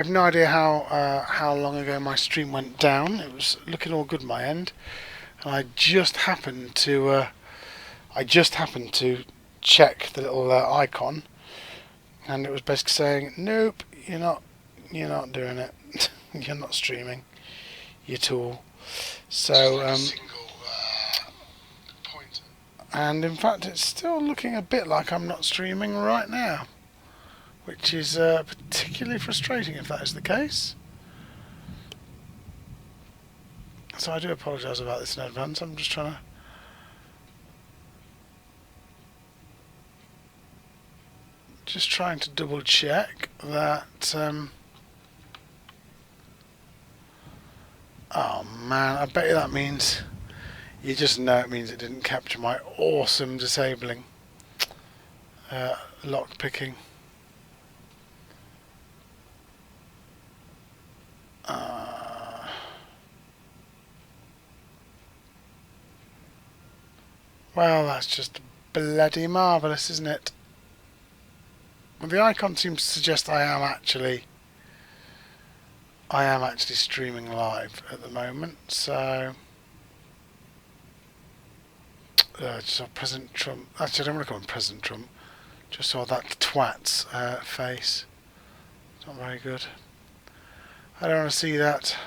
I have no idea how long ago my stream went down. It was looking all good my end, and I just happened to check the little icon, and it was basically saying, "Nope, you're not doing it. You're not streaming. You tool." So and in fact, it's still looking a bit like I'm not streaming right now, which is particularly frustrating if that is the case. So I do apologise about this in advance. I'm just trying to double check that. Oh man, I bet you that means you just know it means it didn't capture my awesome disabling lock picking. Well, that's just bloody marvellous, isn't it? Well, the icon seems to suggest I am actually streaming live at the moment, so just saw President Trump. Actually, I don't want to call him President Trump. Just saw that twat's face. It's not very good. I don't want to see that.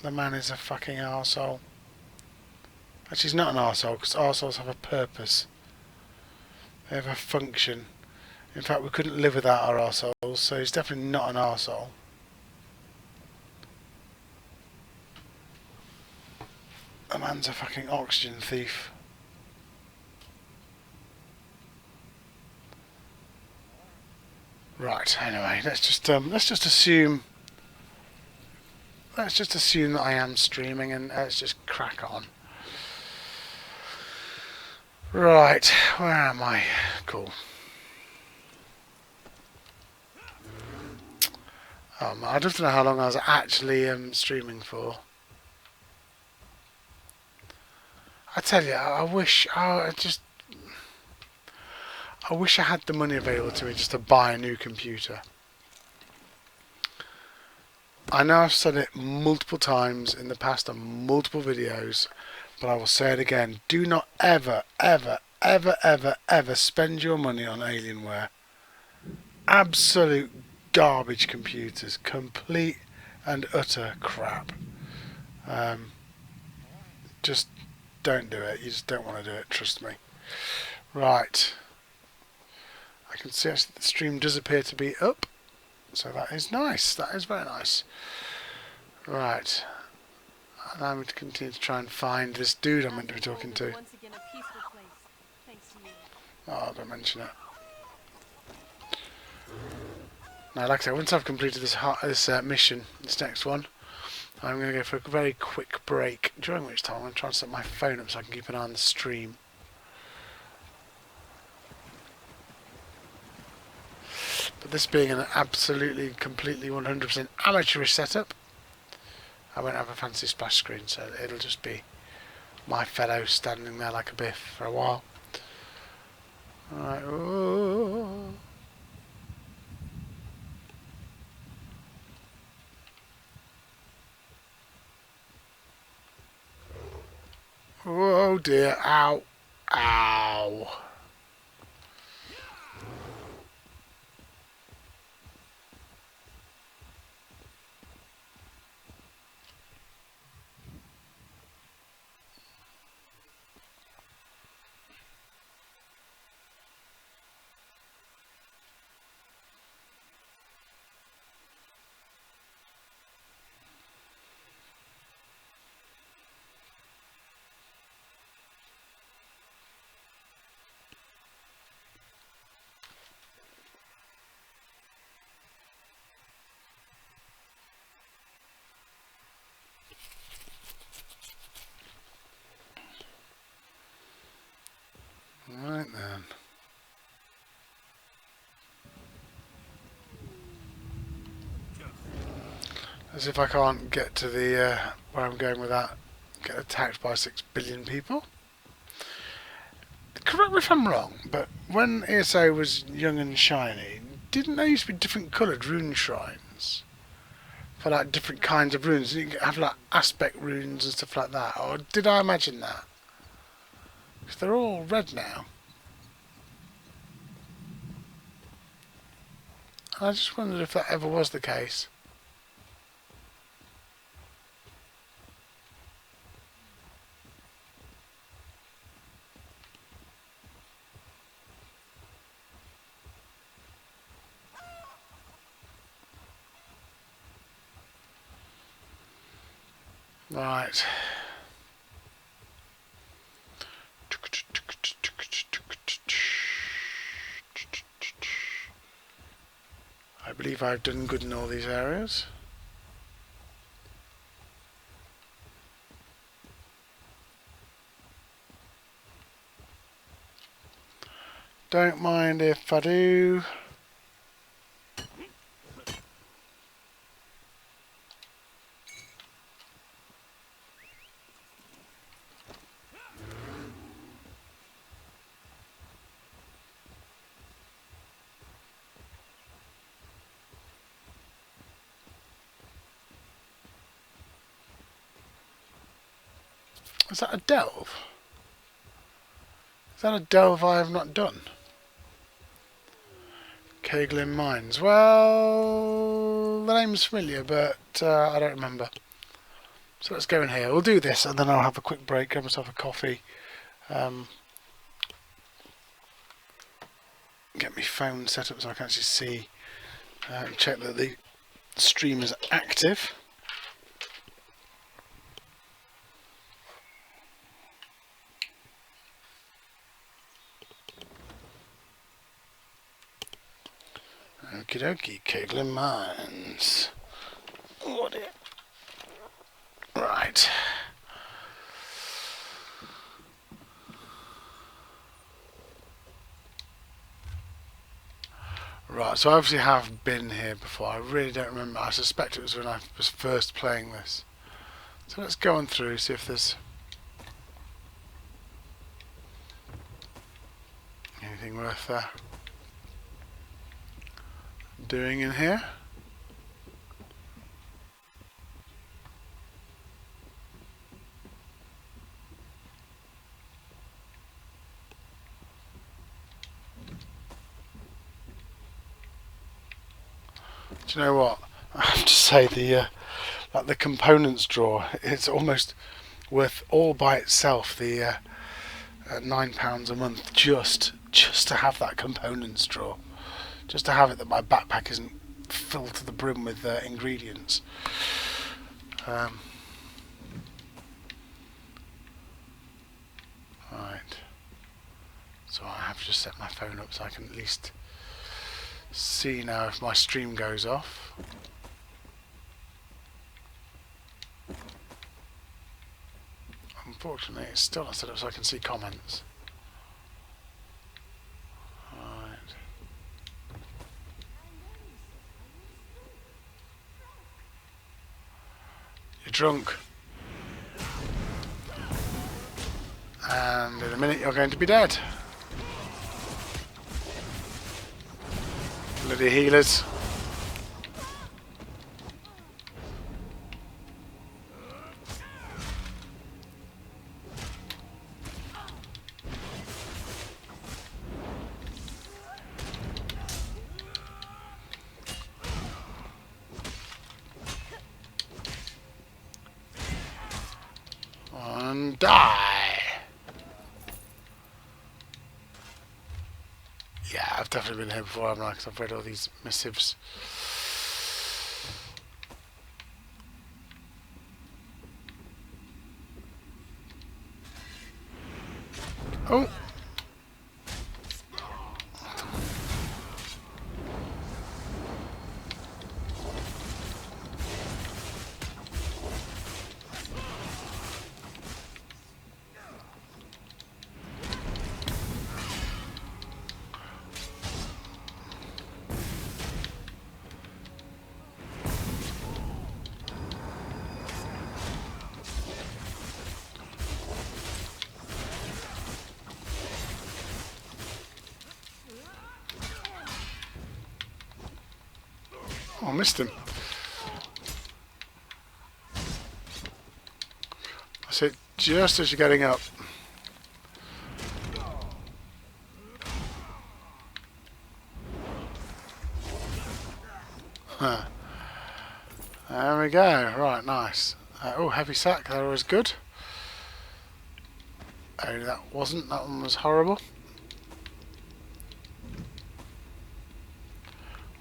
The man is a fucking arsehole. Actually, he's not an arsehole, because arseholes have a purpose. They have a function. In fact, we couldn't live without our arseholes, so he's definitely not an arsehole. The man's a fucking oxygen thief. Right. Anyway, let's just assume that I am streaming, and let's just crack on. Right. Where am I? Cool. I don't know how long I was actually streaming for. I tell you, I wish I had the money available to me just to buy a new computer. I know I've said it multiple times in the past on multiple videos, but I will say it again. Do not ever, ever, ever, ever, ever spend your money on Alienware. Absolute garbage computers. Complete and utter crap. Just don't do it. You just don't want to do it, trust me. Right. I can see actually the stream does appear to be up. So that is nice. That is very nice. Right. Allow me to continue to try and find this dude I'm meant to be talking to. Oh, don't mention it. Now, like I said, once I've completed this mission, this next one, I'm going to go for a very quick break, during which time I'm going to try and set my phone up so I can keep an eye on the stream. But this being an absolutely, completely 100% amateurish setup, I won't have a fancy splash screen, so it'll just be my fellow standing there like a biff for a while. Alright, oh. Oh dear, ow, ow. Right then. As if I can't get to the where I'm going with that, get attacked by 6 billion people. Correct me if I'm wrong, but when ESO was young and shiny, didn't there used to be different coloured rune shrines? runes. For like different kinds of runes. You can have like aspect runes and stuff like that. Or did I imagine that? Because they're all red now. I just wondered if that ever was the case. Right. I believe I've done good in all these areas. Don't mind if I do. Is that a delve? Is that a delve I have not done? Keglin Mines. Well, the name's familiar, but I don't remember. So let's go in here. We'll do this, and then I'll have a quick break, grab myself a coffee. Get my phone set up so I can actually see and check that the stream is active. Okie dokie, Keglin Mines. Oh dear. Right. Right, so I obviously have been here before. I really don't remember. I suspect it was when I was first playing this. So let's go on through, see if there's anything worth doing in here. Do you know what? I have to say the like the components drawer, it's almost worth all by itself. The £9 a month just to have that components drawer, just to have it that my backpack isn't filled to the brim with ingredients. Right. So I have just set my phone up so I can at least see now if my stream goes off. Unfortunately, it's still not set up so I can see comments. Right. You're drunk. And in a minute you're going to be dead. Bloody healers. And die. Yeah, I've definitely been here before, haven't I? Because I've read all these missives. Oh! Oh, I missed him. That's it, just as you're getting up. Huh. There we go. Right, nice. Oh, heavy sack. That was good. Oh, that wasn't. That one was horrible.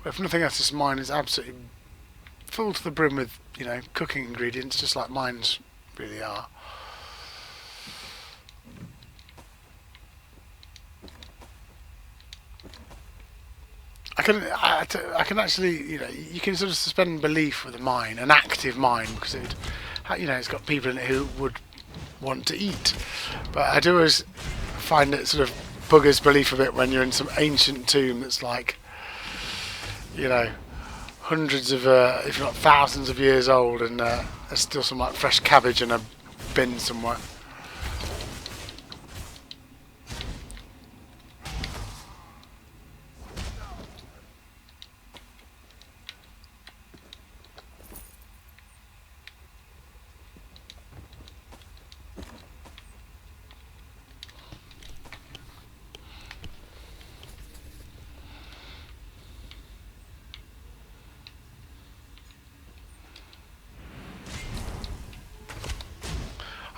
If nothing else, this mine is absolutely full to the brim with, you know, cooking ingredients, just like mines really are. I can actually, you know, you can sort of suspend belief with a mine, an active mine, because it, you know, it's got people in it who would want to eat. But I do always find it sort of buggers belief a bit when you're in some ancient tomb that's like, you know, hundreds of, if not thousands of years old, and there's still some like fresh cabbage in a bin somewhere.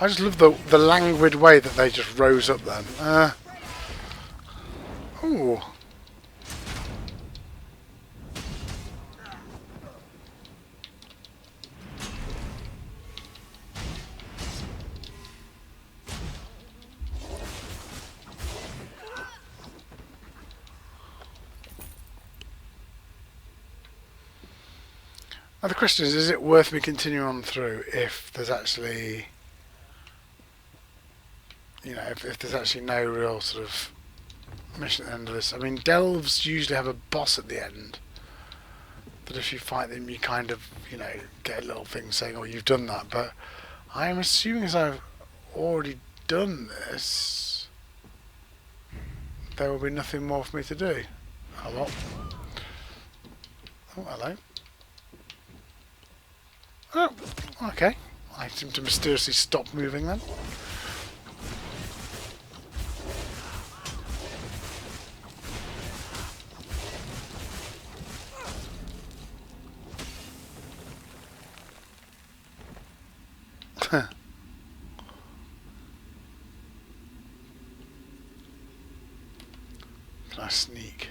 I just love the languid way that they just rose up then. Ooh. Now the question is it worth me continuing on through if there's actually, you know, if there's actually no real sort of mission at the end of this? I mean, delves usually have a boss at the end, that if you fight them you kind of, you know, get a little thing saying, oh, you've done that, but I am assuming as I've already done this, there will be nothing more for me to do. Oh, well. Oh, hello. Oh, okay. I seem to mysteriously stop moving then. Can I sneak?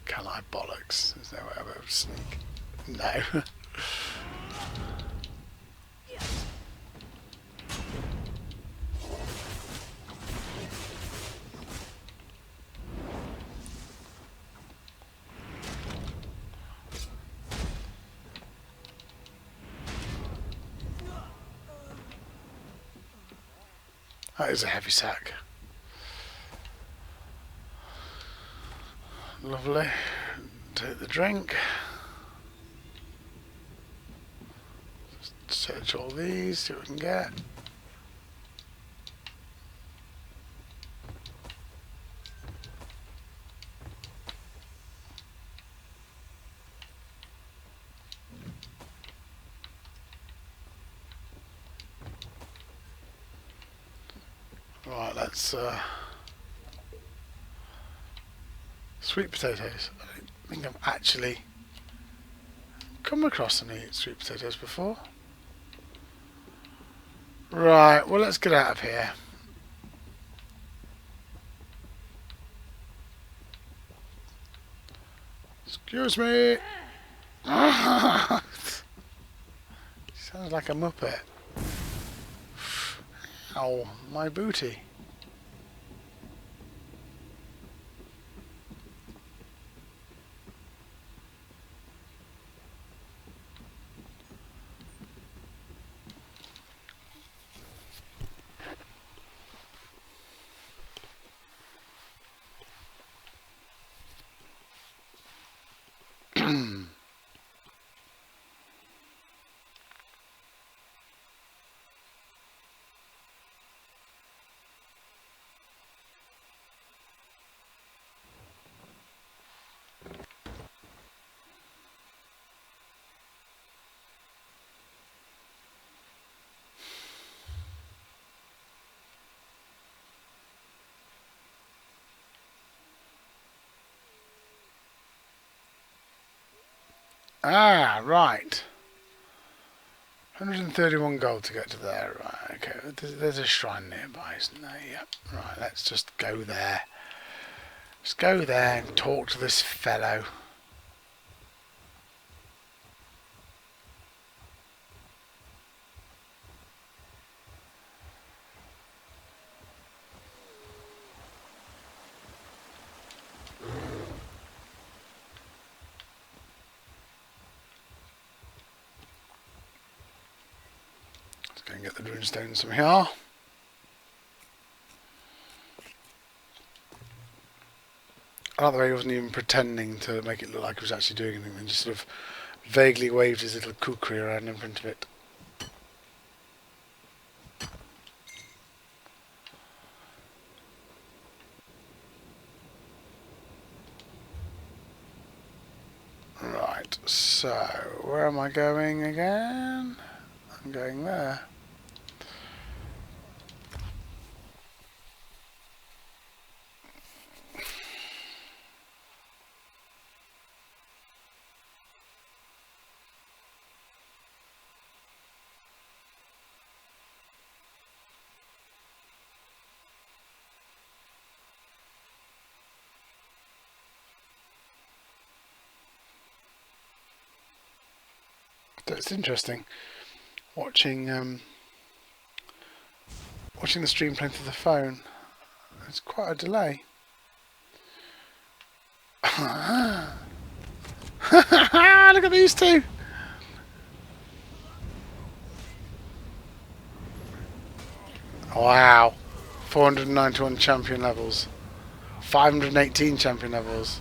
Can I bollocks? Is there a way I'm able to sneak? No. That is a heavy sack. Lovely. Take the drink. Search all these, see what we can get. Right, let's sweet potatoes. I don't think I've actually come across any sweet potatoes before. Right, well, let's get out of here. Excuse me. Sounds like a muppet. Ow, my booty. Ah, right. 131 gold to get to there. Right, okay. There's a shrine nearby, isn't there? Yep. Right, let's just go there. Let's go there and talk to this fellow. Let's go and get the runestones from here. I like the way he wasn't even pretending to make it look like he was actually doing anything, and just sort of vaguely waved his little kukri around in front of it. Right, so where am I going again? I'm going there. It's interesting watching watching the stream playing through the phone. It's quite a delay. Look at these two. Wow. 491 champion levels. 518 champion levels.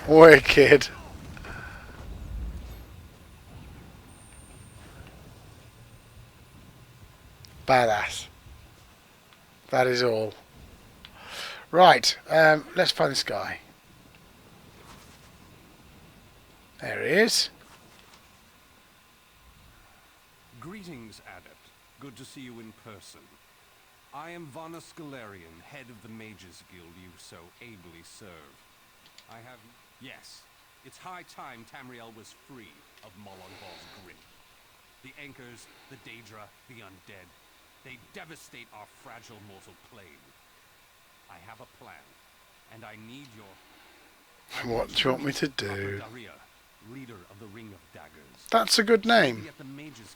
Wicked. Badass. That is all. Right, let's find this guy. There he is. Greetings, Adept. Good to see you in person. I am Vana Scalarian, head of the Mages Guild you so ably serve. I have... Yes, it's high time Tamriel was free of Molongbol's grip. The Anchors, the Daedra, the Undead, they devastate our fragile mortal plane. I have a plan, and I need your... What do you want me to do? Leader of the Ring of Daggers. That's a good name.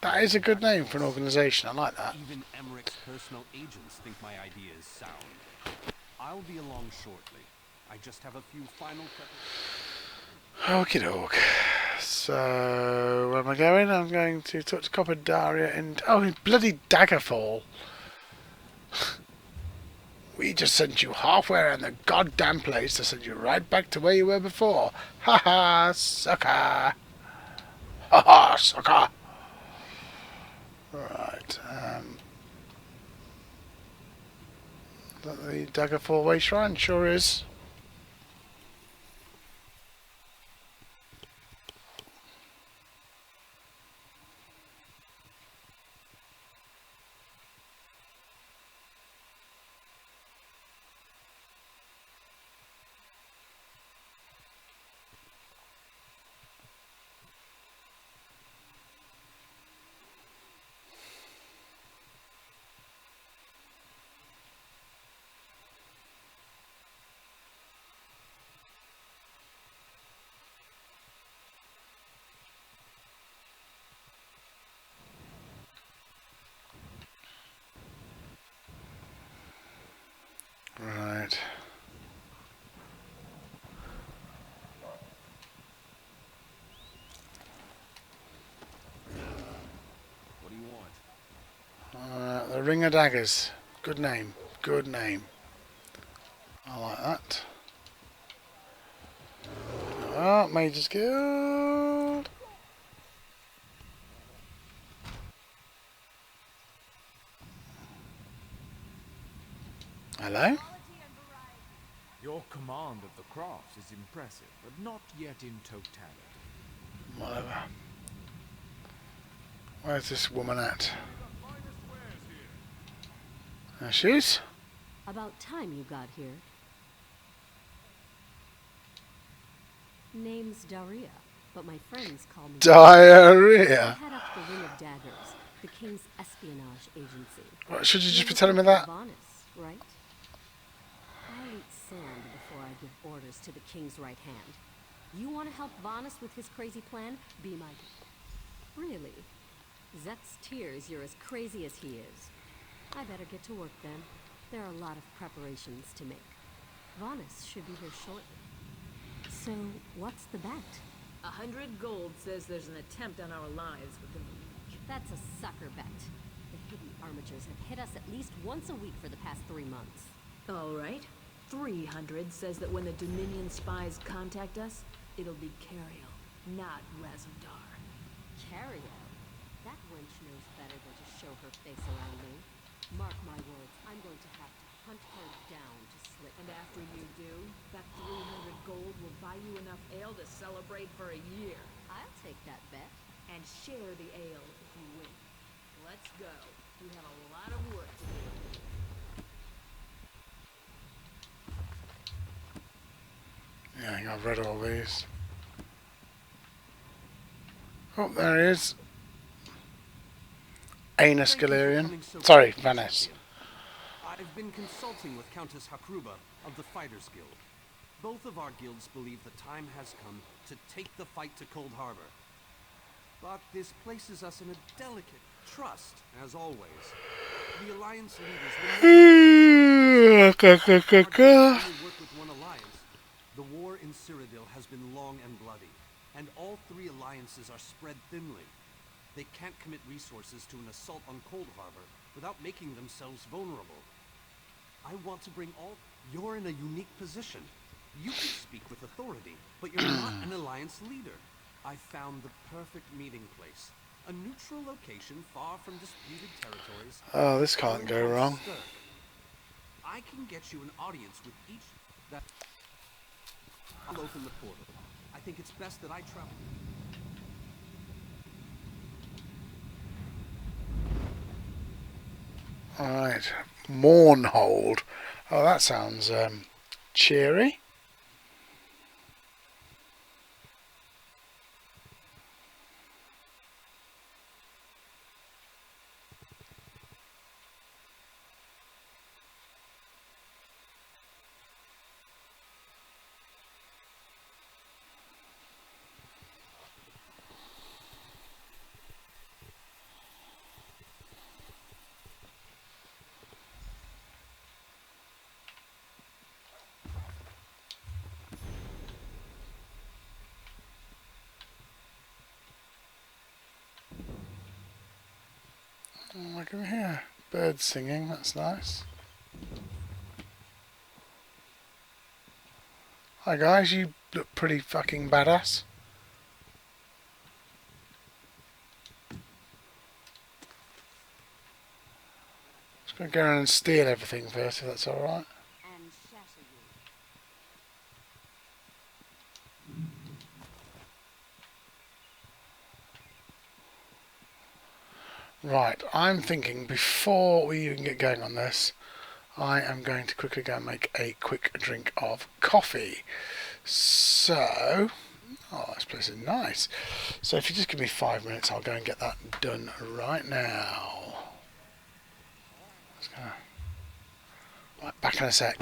That is a good name for an organisation. I like that. Even Emmerich's personal agents think my idea is sound. I'll be along shortly. I just have a few final Okie doke. So, where am I going? I'm going to talk to Copper Daria and... Oh, bloody Daggerfall. We just sent you halfway around the goddamn place to send you right back to where you were before. Ha ha, sucker. Ha ha, sucker. Right, is that the Daggerfall Way Shrine? Sure is. Right. What do you want? The Ring of Daggers. Good name. Good name. I like that. Oh, Mage's Guild. Hello? Your command of the crafts is impressive, but not yet in totality. Whatever. Where's this woman at? There she is. About time you got here. Name's Daria, but my friends call me I Diarrhea. head up the Ring of Daggers, the King's espionage agency. What, should you just You're be telling me looking that? for Vanis, right? I'll eat sand before I give orders to the King's right hand. You want to help Vanis with his crazy plan? Be my guest. Really? Zet's tears you're as crazy as he is. I better get to work then. There are a lot of preparations to make. Vanis should be here shortly. So, what's the bet? 100 gold says there's an attempt on our lives within a week. That's a sucker bet. The hidden armatures have hit us at least once a week for the past 3 months. All right. 300 says that when the Dominion spies contact us, it'll be Cariel, not Razudar. Cariel? That wench knows better than to show her face around me. Mark my words, I'm going to have to hunt her down to slit And her. after you do, that 300 gold will buy you enough ale to celebrate for a year. I'll take that bet. And share the ale if you win. Let's go. We have a lot of work to do. Yeah, I think I've read all these. Oh, there he is. Anus Thank you for Galerian. coming so Sorry, quickly, Vanis. champion. I've been consulting with Countess Hakruba of the Fighters Guild. Both of our guilds believe the time has come to take the fight to Cold Harbor. But this places us in a delicate trust, as always. The Alliance leaders will never only work with one alliance. The war in Cyrodiil has been long and bloody, and all 3 alliances are spread thinly. They can't commit resources to an assault on Cold Harbor without making themselves vulnerable. I want to bring all... You're in a unique position. You can speak with authority, but you're not an alliance leader. I found the perfect meeting place. A neutral location far from disputed territories. Oh, this can't go wrong. I can get you an audience with each... That... I'll open the portal. I think it's best that I travel... Alright. Mournhold. Oh, that sounds cheery. Oh, look over here. Birds singing, that's nice. Hi guys, you look pretty fucking badass. Just gonna go around and steal everything first, if that's alright. And shatter you. Right, I'm thinking before we even get going on this, I am going to quickly go and make a quick drink of coffee. So, oh, this place is nice. So if you just give me 5 minutes, I'll go and get that done right now. Just gonna... Right, back in a sec.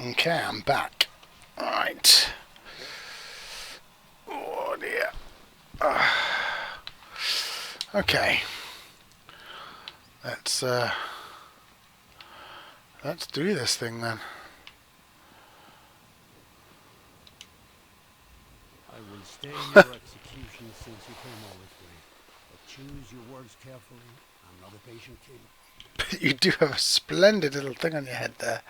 Okay, I'm back. Alright. Oh dear. Okay. Let's do this thing then. I will stay in your execution since you came all this way. But choose your words carefully. I'm not a patient king. You do have a splendid little thing on your head there.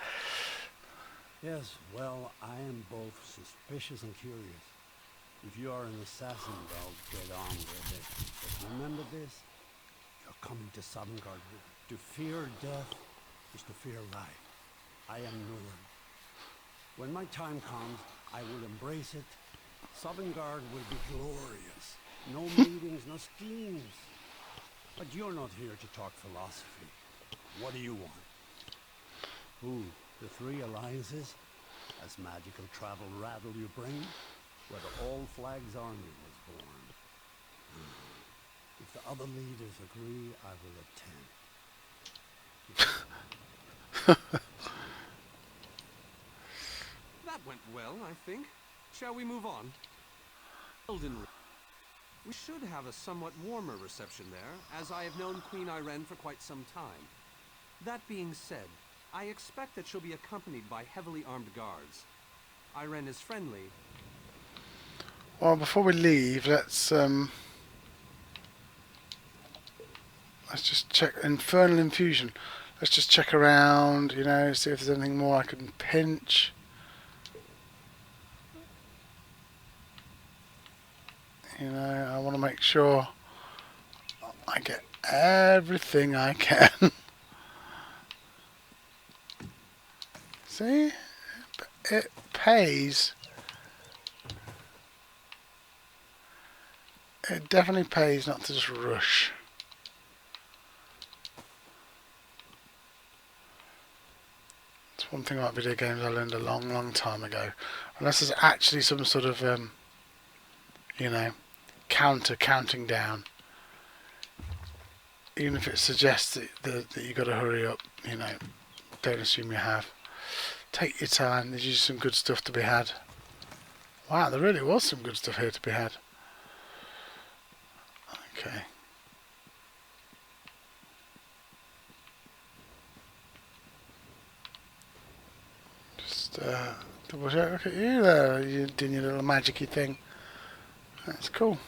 Yes, well, I am both suspicious and curious. If you are an assassin, I'll get on with it. But remember this, you're coming to Sovngarde. To fear death is to fear life. I am Norn. When my time comes, I will embrace it. Sovngarde will be glorious. No meetings, no schemes. But you're not here to talk philosophy. What do you want? Ooh, the three alliances? Has magical travel rattled your brain? Where the All Flags Army was born. If the other leaders agree, I will attend. That went well, I think. Shall we move on? Elden Ring. We should have a somewhat warmer reception there, as I have known Queen Irene for quite some time. That being said, I expect that she'll be accompanied by heavily armed guards. Irene is friendly. Well, before we leave, let's just check Infernal Infusion. Let's just check around, you know, see if there's anything more I can pinch. You know, I want to make sure I get everything I can. See? It pays. It definitely pays not to just rush. It's one thing about video games I learned a long time ago. Unless there's actually some sort of, you know, counting down. Even if it suggests that you got to hurry up, you know, don't assume you have. Take your time. There's usually some good stuff to be had. Wow, there really was some good stuff here to be had. Okay. Just double check. Look at you there. You're doing your little magic-y thing. That's cool.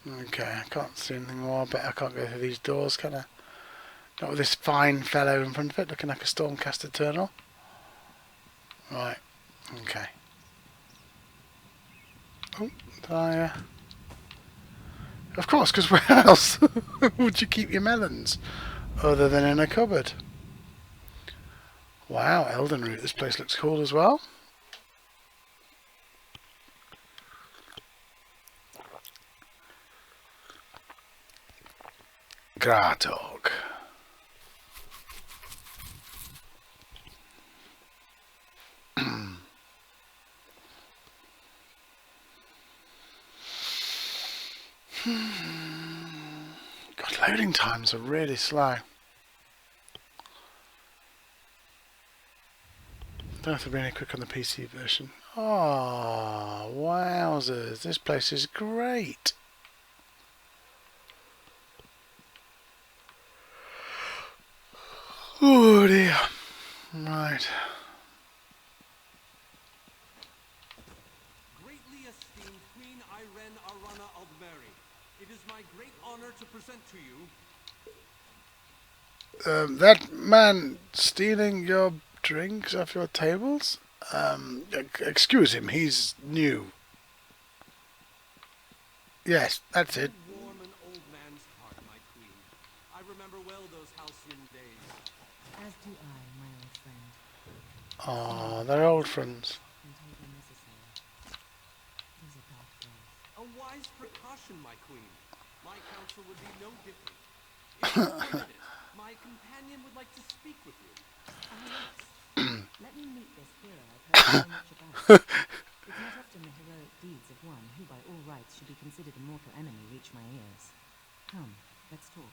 Okay, I can't see anything more. I bet I can't go through these doors, can I? Not with this fine fellow in front of it, looking like a Stormcast Eternal. Right. Okay. Oh, did I... Of course, because where else would you keep your melons? Other than in a cupboard. Wow, Elden Root. This place looks cool as well. Gratog. God, loading times are really slow. Don't have to be any quick on the PC version. Oh, wowzers. This place is great. Oh dear. Right. Greatly esteemed Queen Irene Arana Aldmeri, it is my great honor to present to you... That man stealing your drinks off your tables? Excuse him, he's new. Yes, that's it. You warm an old man's heart, my queen. I remember well those halcyon days. As do I, my old friend. Oh, they're old friends. Until they're necessary. These are dark days. A wise precaution, my queen. My counsel would be no different. If you permit it, my companion would like to speak with you. Let me meet this hero I've heard so much about. It's not often the heroic deeds of one who by all rights should be considered a mortal enemy reach my ears. Come, let's talk.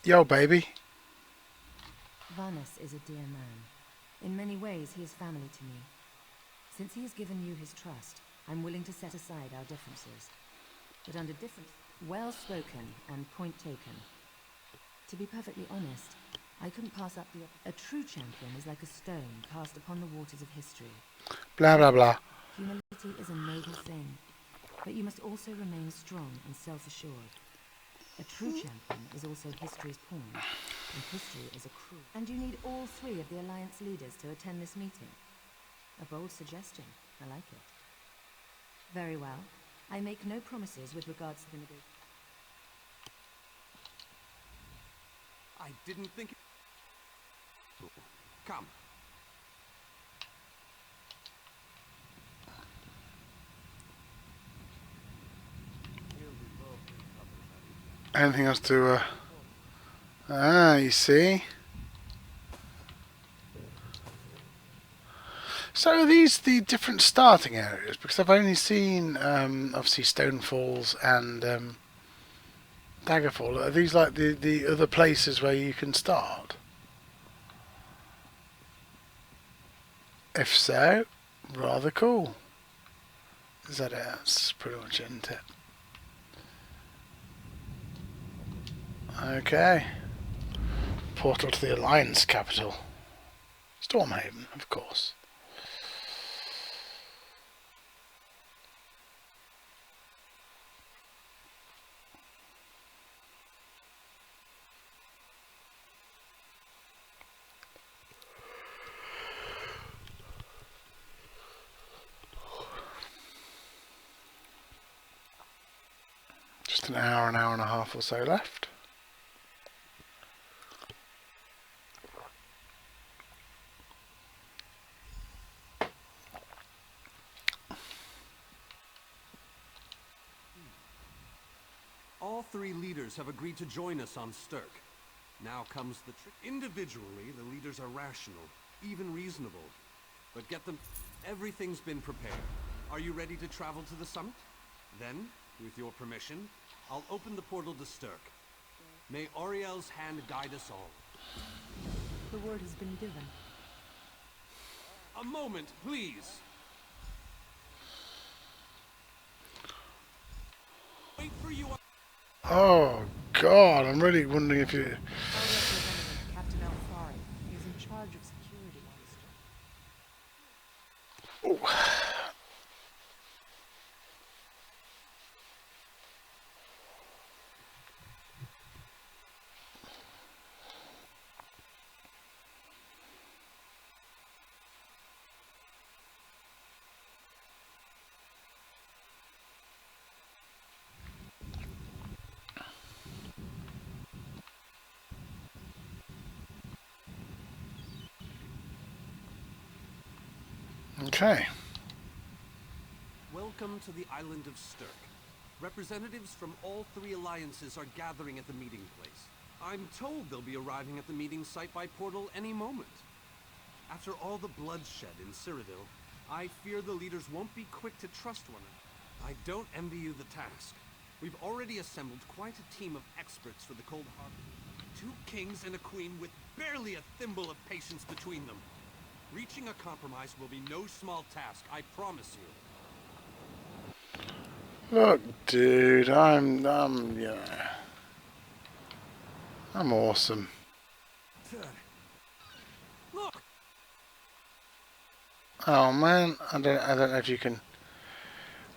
Yo, baby. Varnus is a dear man. In many ways, he is family to me. Since he has given you his trust, I'm willing to set aside our differences. But under different... Well spoken and point taken. To be perfectly honest, I couldn't pass up the... A true champion is like a stone cast upon the waters of history. Blah, blah, blah. Humility is a noble thing, but you must also remain strong and self-assured. A true champion is also history's pawn, and history is a cruel. And you need all three of the Alliance leaders to attend this meeting. A bold suggestion. I like it. Very well. I make no promises with regards to the negotiation. I didn't think... Come. Anything else to... you see? So are these the different starting areas? Because I've only seen, obviously, Stonefalls and Daggerfall. Are these like the other places where you can start? If so, rather cool. Is that it? That's pretty much it, isn't it? Okay. Portal to the Alliance capital. Stormhaven, of course. Just an hour and a half or so left. All three leaders have agreed to join us on Stirk. Now comes the trick. Individually, the leaders are rational, even reasonable. But get them... Everything's been prepared. Are you ready to travel to the summit? Then, with your permission, I'll open the portal to Stirk. May Auriel's hand guide us all. The word has been given. A moment, please. Wait for you. Oh God, I'm really wondering if you... Our representative, Captain Alfari, is in charge of security on Stirk. Oh. Okay. Welcome to the island of Stirk. Representatives from all three alliances are gathering at the meeting place. I'm told they'll be arriving at the meeting site by portal any moment. After all the bloodshed in Cyrodiil, I fear the leaders won't be quick to trust one another. I don't envy you the task. We've already assembled quite a team of experts for the Cold Harbor. 2 kings and a queen with barely a thimble of patience between them. Reaching a compromise will be no small task, I promise you. Look, dude, I'm awesome. Look! Oh man, I don't know if you can...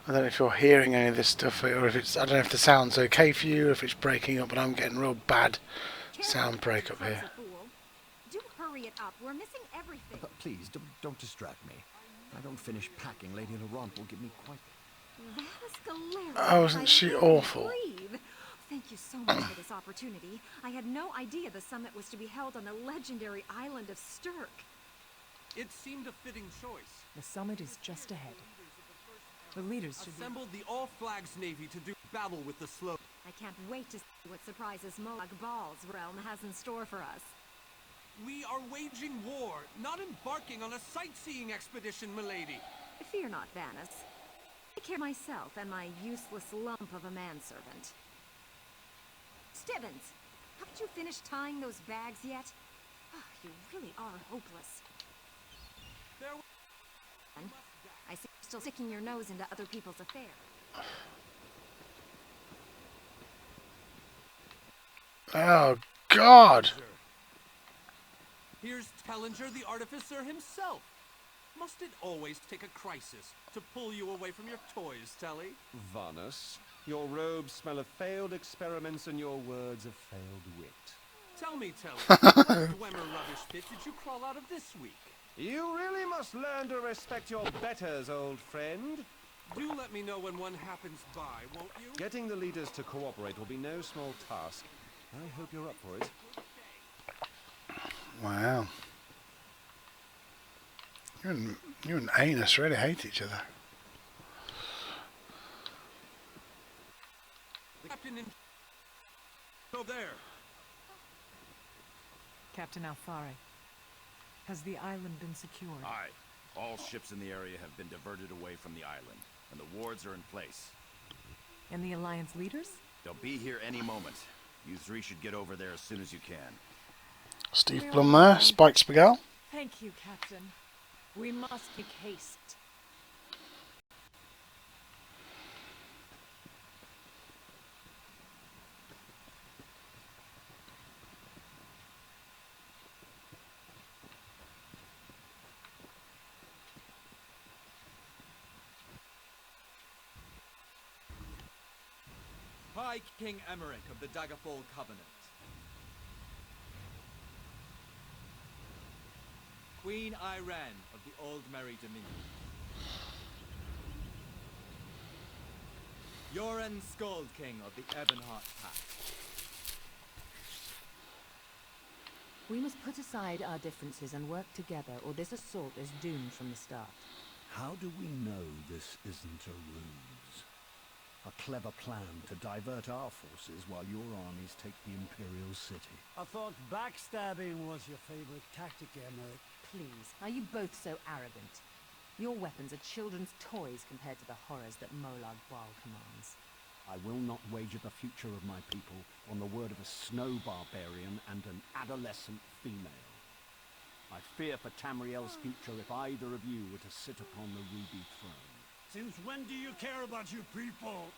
I don't know if you're hearing any of this stuff, or if it's... I don't know if the sound's okay for you, or if it's breaking up, but I'm getting real bad sound break up here. Do hurry it up. We're missing everything. Please, don't distract me. If I don't finish packing, Lady Laurent will give me quite... Oh, isn't she awful? Thank you so much for this opportunity. I had no idea the summit was to be held on the legendary island of Stirk. It seemed a fitting choice. The summit is just ahead. The leaders should assembled the All Flags Navy to do battle with the slow. I can't wait to see what surprises Moag Bal's realm has in store for us. We are waging war, not embarking on a sightseeing expedition, milady. Fear not, Vanus. I take care of myself and my useless lump of a manservant. Stibbins, haven't you finished tying those bags yet? You really are hopeless. There I see you're still sticking your nose into other people's affairs. Oh, God! Here's Tellinger, the artificer himself. Must it always take a crisis to pull you away from your toys, Telly? Vanus, your robes smell of failed experiments and your words of failed wit. Tell me, Telly, what Dwemer rubbish pit did you crawl out of this week? You really must learn to respect your betters, old friend. Do let me know when one happens by, won't you? Getting the leaders to cooperate will be no small task. I hope you're up for it. Wow. You and Anus really hate each other. The captain in... Go there. Captain Alfari, has the island been secured? Aye. All ships in the area have been diverted away from the island, and the wards are in place. And the Alliance leaders? They'll be here any moment. You three should get over there as soon as you can. Steve Blum there, Spike Spiegel. Thank you, Captain. We must make haste. High King Emmerich of the Daggerfall Covenant. Queen Irene of the Old Merry Dominion. Yoren Skald King of the Ebonheart Pact. We must put aside our differences and work together, or this assault is doomed from the start. How do we know this isn't a ruse? A clever plan to divert our forces while your armies take the Imperial city. I thought backstabbing was your favorite tactic, Emmerich. Please, are you both so arrogant? Your weapons are children's toys compared to the horrors that Molag Bal commands. I will not wager the future of my people on the word of a snow barbarian and an adolescent female. I fear for Tamriel's future if either of you were to sit upon the ruby throne. Since when do you care about your people?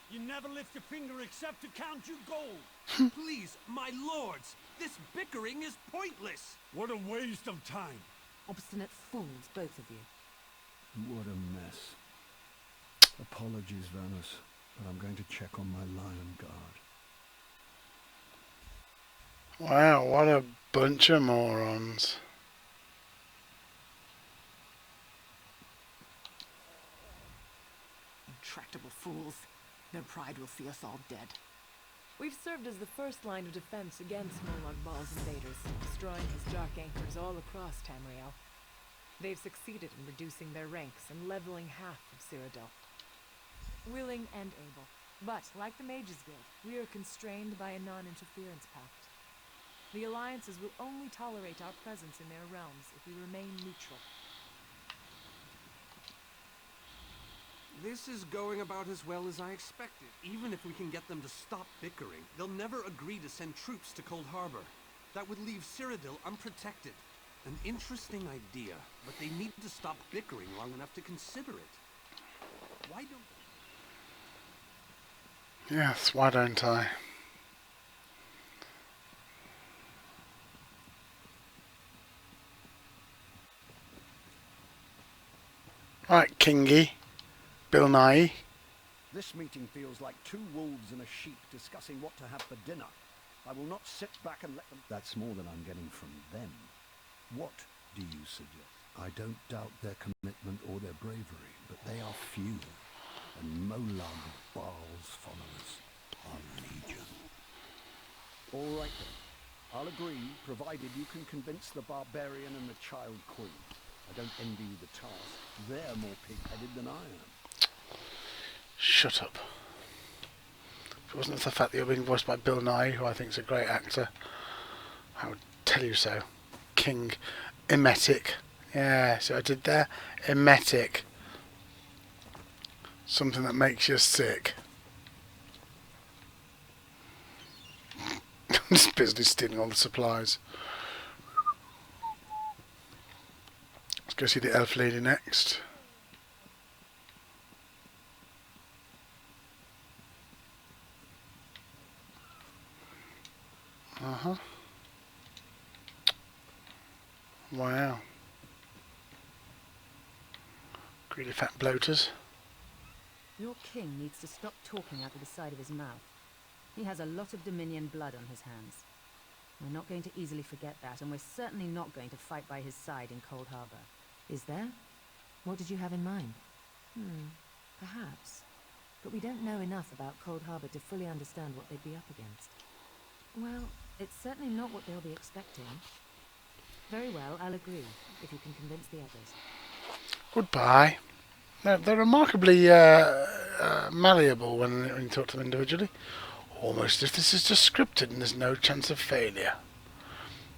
You never lift a finger except to count your gold. Please, my lords, this bickering is pointless. What a waste of time. Obstinate fools, both of you. What a mess. Apologies, Vanus, but I'm going to check on my lion guard. Wow, what a bunch of morons. Intractable fools. Their pride will see us all dead. We've served as the first line of defense against Molag Bal's invaders, destroying his dark anchors all across Tamriel. They've succeeded in reducing their ranks and leveling half of Cyrodiil. Willing and able. But, like the Mages Guild, we are constrained by a non-interference pact. The alliances will only tolerate our presence in their realms if we remain neutral. This is going about as well as I expected. Even if we can get them to stop bickering, they'll never agree to send troops to Cold Harbor. That would leave Cyrodiil unprotected. An interesting idea, but they need to stop bickering long enough to consider it. Why don't... Yes, why don't I? Right, Kingy. Bill Nye. This meeting feels like two wolves and a sheep discussing what to have for dinner. I will not sit back and let them... That's more than I'm getting from them. What do you suggest? I don't doubt their commitment or their bravery, but they are few, and Molag Bal's followers are legion. All right then. I'll agree, provided you can convince the barbarian and the child queen. I don't envy you the task. They're more pig-headed than I am. Shut up. If it wasn't for the fact that you're being voiced by Bill Nye, who I think is a great actor, I would tell you so. King Emetic. Yeah, see what I did there? Emetic. Something that makes you sick. I'm just busy stealing all the supplies. go see the elf lady next. Wow. Greedy fat bloaters. Your king needs to stop talking out of the side of his mouth. He has a lot of Dominion blood on his hands. We're not going to easily forget that, and we're certainly not going to fight by his side in Cold Harbor. Is there? What did you have in mind? Perhaps. But we don't know enough about Cold Harbor to fully understand what they'd be up against. Well, it's certainly not what they'll be expecting. Very well, I'll agree, if you can convince the others. Goodbye. They're remarkably malleable when you talk to them individually. Almost if this is just scripted and there's no chance of failure.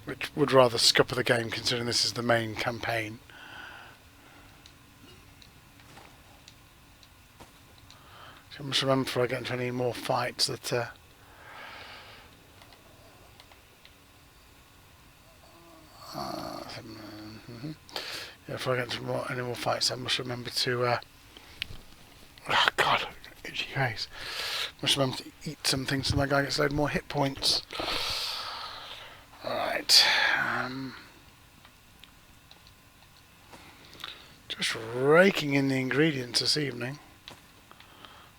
Which would rather scupper the game considering this is the main campaign. So I must remember before I get into any more fights that yeah, before I get into any more fights I must remember to oh god, itchy face. Must remember to eat something so my guy gets a load more hit points. Alright. Just raking in the ingredients this evening.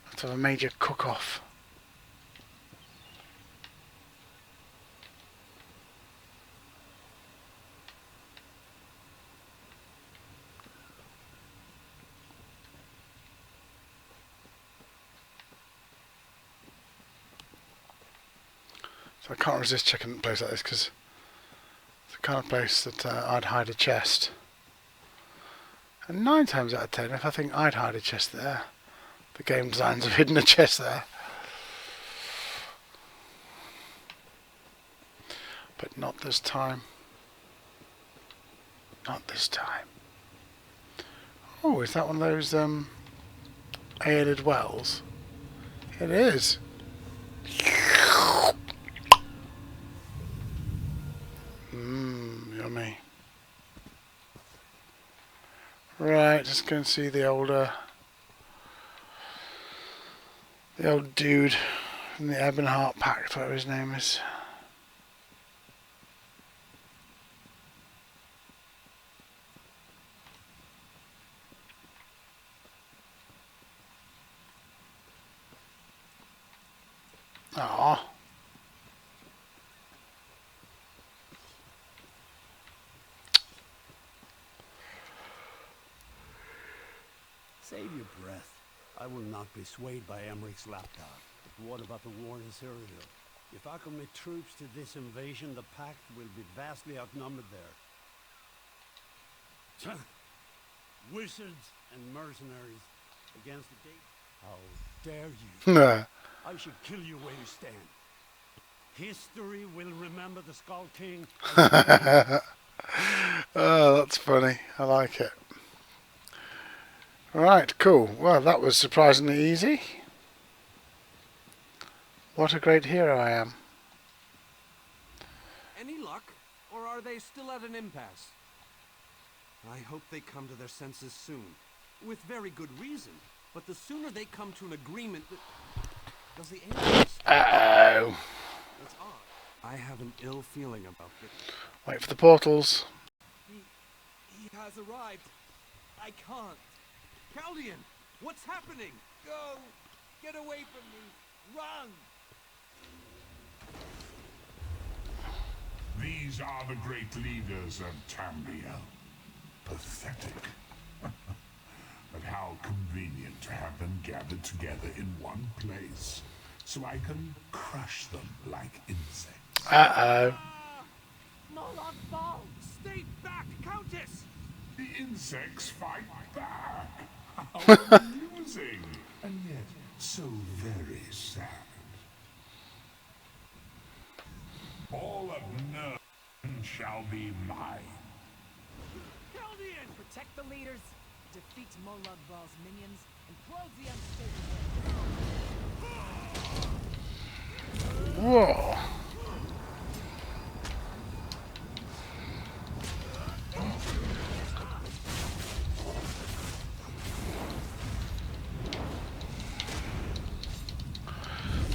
Let's have a major cook-off. I can't resist checking a place like this because it's the kind of place that I'd hide a chest. And 9 times out of 10, if I think I'd hide a chest there, the game designers have hidden a chest there. But not this time. Not this time. Oh, is that one of those aided wells? It is. Yummy. Right, let's go and see the old dude from the Ebonheart Pact, whatever his name is. Aww. Save your breath. I will not be swayed by Emmeric's lapdog. But what about the war in Syria? If I commit troops to this invasion, the Pact will be vastly outnumbered there. Wizards and mercenaries against the gate. How dare you? Nah. I should kill you where you stand. History will remember the Skull King. Oh, that's funny. I like it. Right, cool. Well, that was surprisingly easy. What a great hero I am. Any luck? Or are they still at an impasse? I hope they come to their senses soon. With very good reason. But the sooner they come to an agreement with... Does the aliens... Uh-oh. That's odd. I have an ill feeling about this. Wait for the portals. He has arrived. I can't. Caldian, what's happening? Go! Get away from me! Run! These are the great leaders of Tamriel. Pathetic. But how convenient to have them gathered together in one place, so I can crush them like insects. Uh-oh. Moloch Ball! Stay back, Countess! The insects fight back. How amusing, and yet so very sad. All of Nurn shall be mine. Caldian! Protect the leaders, defeat Molag Bal's minions, and close the unstable. Whoa.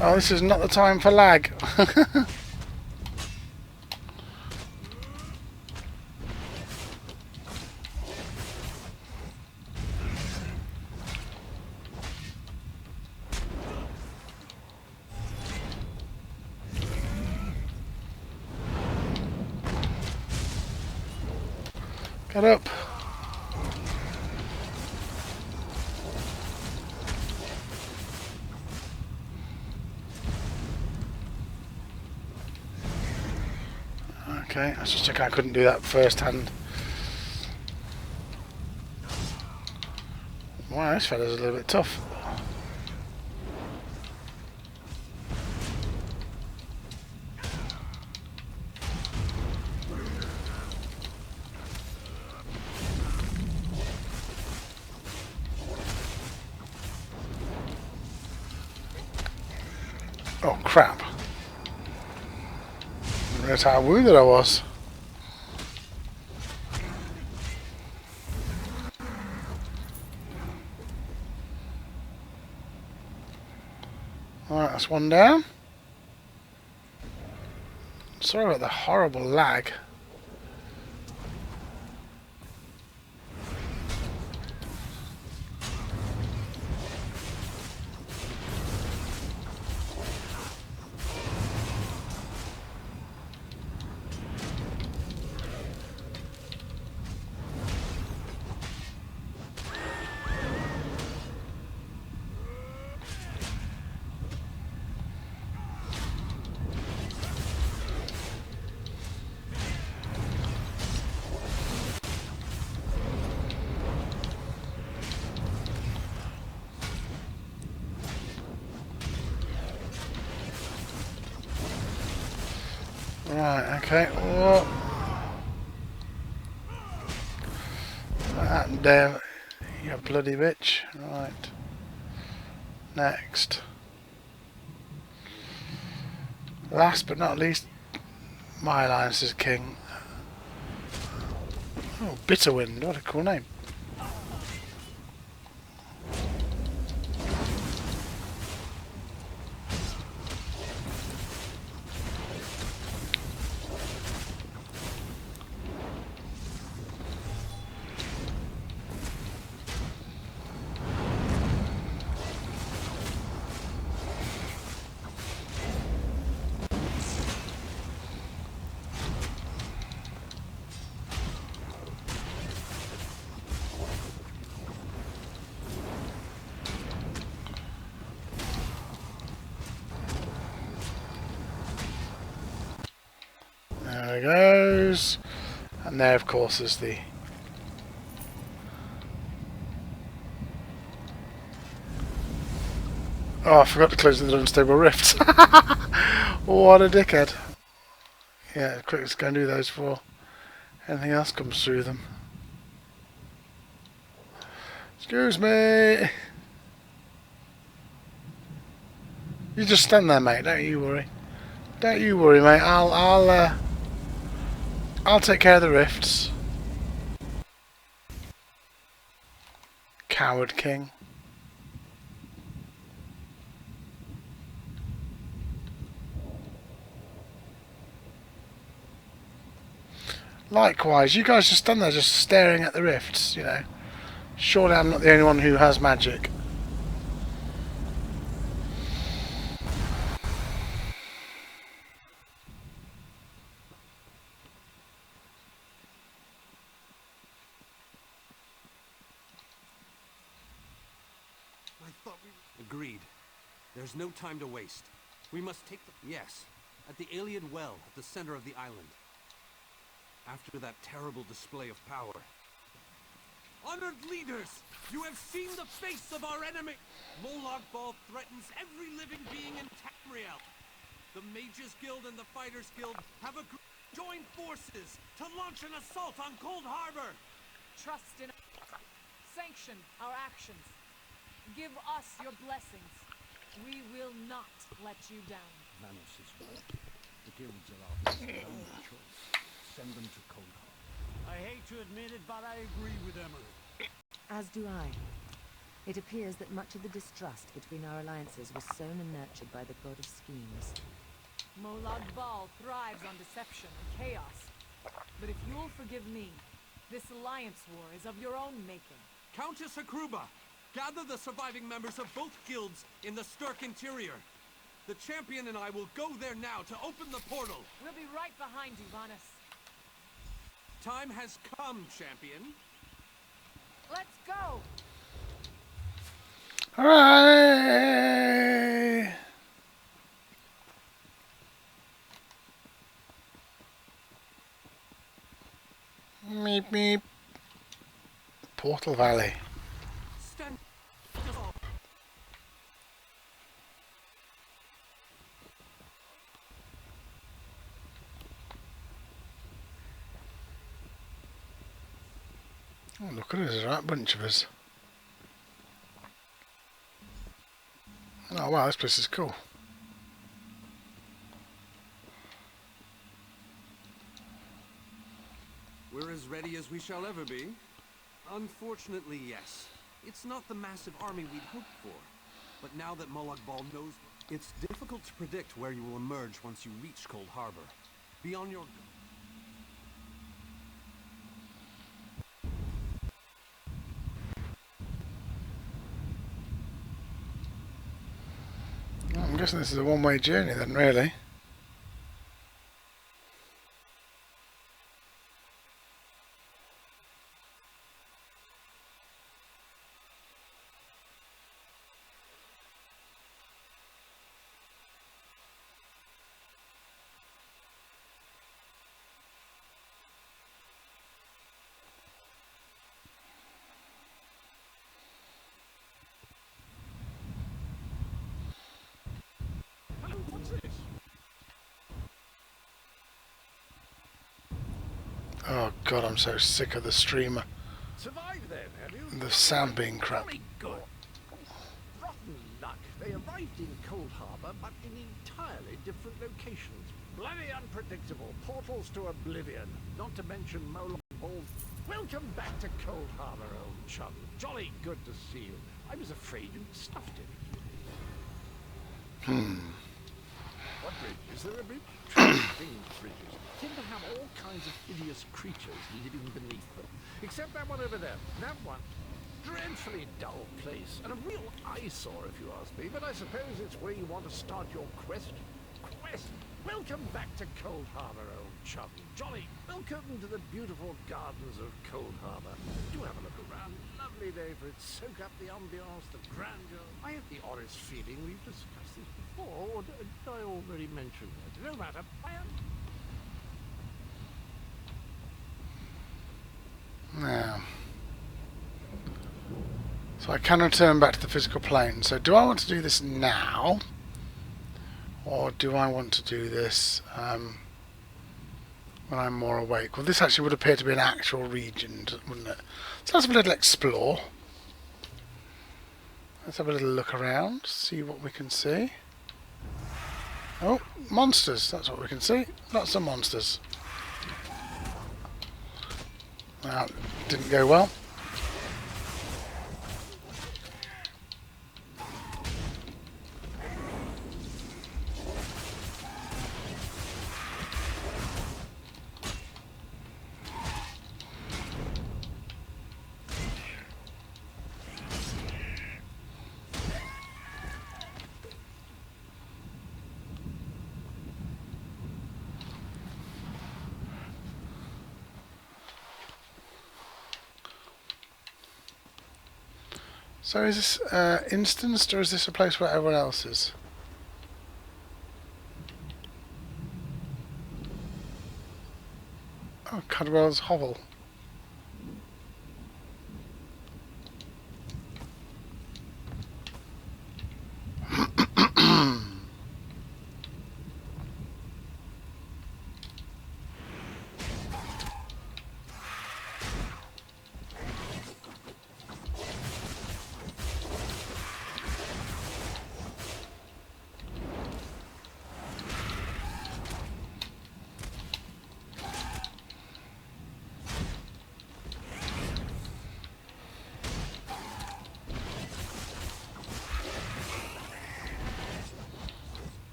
Oh, this is not the time for lag. Get up. Okay, I was just checking I couldn't do that first hand. Wow, this fella's a little bit tough. Oh crap. That's how wounded I was. Alright, that's one down. Sorry about the horrible lag. Right, okay. Whoa. That damn, you bloody bitch. Right. Next. Last but not least, my alliance is king. Oh, Bitterwind, what a cool name. There it goes. And there, of course, is the... Oh, I forgot to close the unstable rifts. What a dickhead. Yeah, quick, let's go and do those before anything else comes through them. Excuse me. You just stand there, mate. Don't you worry. Don't you worry, mate. I'll take care of the rifts. Coward king. Likewise, you guys just stand there just staring at the rifts, you know. Surely I'm not the only one who has magic. Agreed. There's no time to waste. We must take the... Yes, at the alien well at the center of the island. After that terrible display of power. Honored leaders, you have seen the face of our enemy. Molag Bal threatens every living being in Tamriel. The Mages Guild and the Fighters Guild have joined forces to launch an assault on Cold Harbor. Trust in... Sanction our actions. Give us your blessings. We will not let you down. Vanos is right. The guilds are our only choice. Send them to Cold Harbor. I hate to admit it, but I agree with Emily. As do I. It appears that much of the distrust between our alliances was sown and nurtured by the god of schemes. Molag Bal thrives on deception and chaos. But if you'll forgive me, this alliance war is of your own making. Countess Akruba, gather the surviving members of both guilds in the Sturk interior. The champion and I will go there now to open the portal. We'll be right behind you, Vanus. Time has come, champion. Let's go! Hooray! Meep meep. Portal Valley. Stand. Oh, look at us, there's a right bunch of us. Oh wow, this place is cool. We're as ready as we shall ever be. Unfortunately, yes. It's not the massive army we'd hoped for. But now that Molag Bal knows, it's difficult to predict where you will emerge once you reach Cold Harbor. Be on your... I'm guessing this is a one-way journey then, really. Oh god, I'm so sick of the streamer. Survived then, have you? The sound being crap. Jolly good. Rotten luck. They arrived in Cold Harbor, but in entirely different locations. Bloody unpredictable. Portals to oblivion. Not to mention Molag Bal. Welcome back to Cold Harbor, old chum. Jolly good to see you. I was afraid you'd stuffed it. What bridge? Is there a bridge? Things bridges tend to have all kinds of hideous creatures living beneath them. Except that one over there. That one. Dreadfully dull place. And a real eyesore, if you ask me. But I suppose it's where you want to start your quest. Quest? Welcome back to Cold Harbor, old chum. Jolly. Welcome to the beautiful gardens of Cold Harbor. Do have a look around. Lovely day for it. Soak up the ambiance, the grandeur. I have the honest feeling we've discussed this before. Or did I already mention that? No matter. I am... Now, so I can return back to the physical plane. So do I want to do this now? Or do I want to do this when I'm more awake? Well, this actually would appear to be an actual region, wouldn't it? So let's have a little explore. Let's have a little look around, see what we can see. Oh, monsters, that's what we can see. Lots of monsters. That didn't go well. So is this instanced, or is this a place where everyone else is? Oh, Cadwell's Hovel.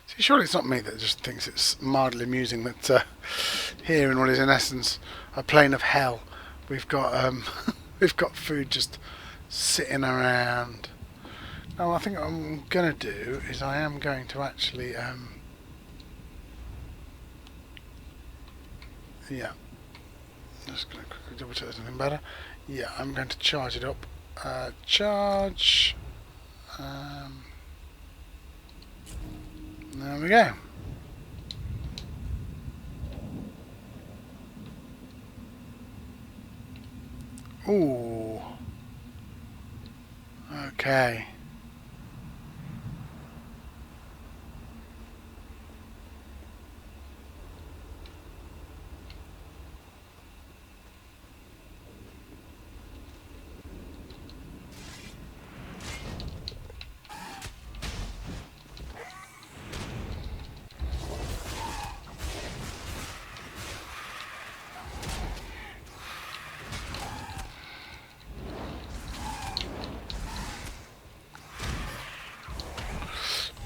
See, surely it's not me that just thinks it's mildly amusing that here in what is in essence a plane of hell, we've got we've got food just sitting around. Now, I think what I'm gonna do is I am going to actually yeah, just gonna quickly double check there's anything better. Yeah, I'm going to charge it up. Charge. There we go. Ooh. Okay.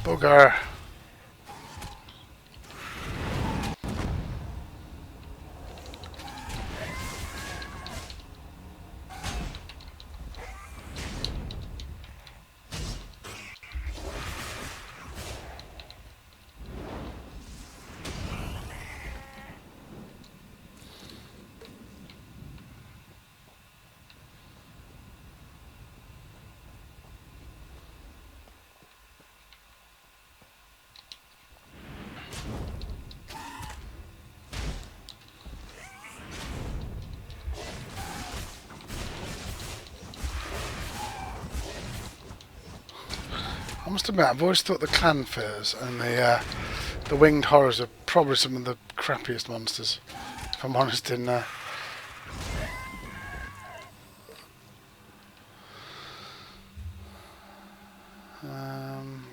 Booger. I must admit, I've always thought the clan furs and the winged horrors are probably some of the crappiest monsters, if I'm honest. In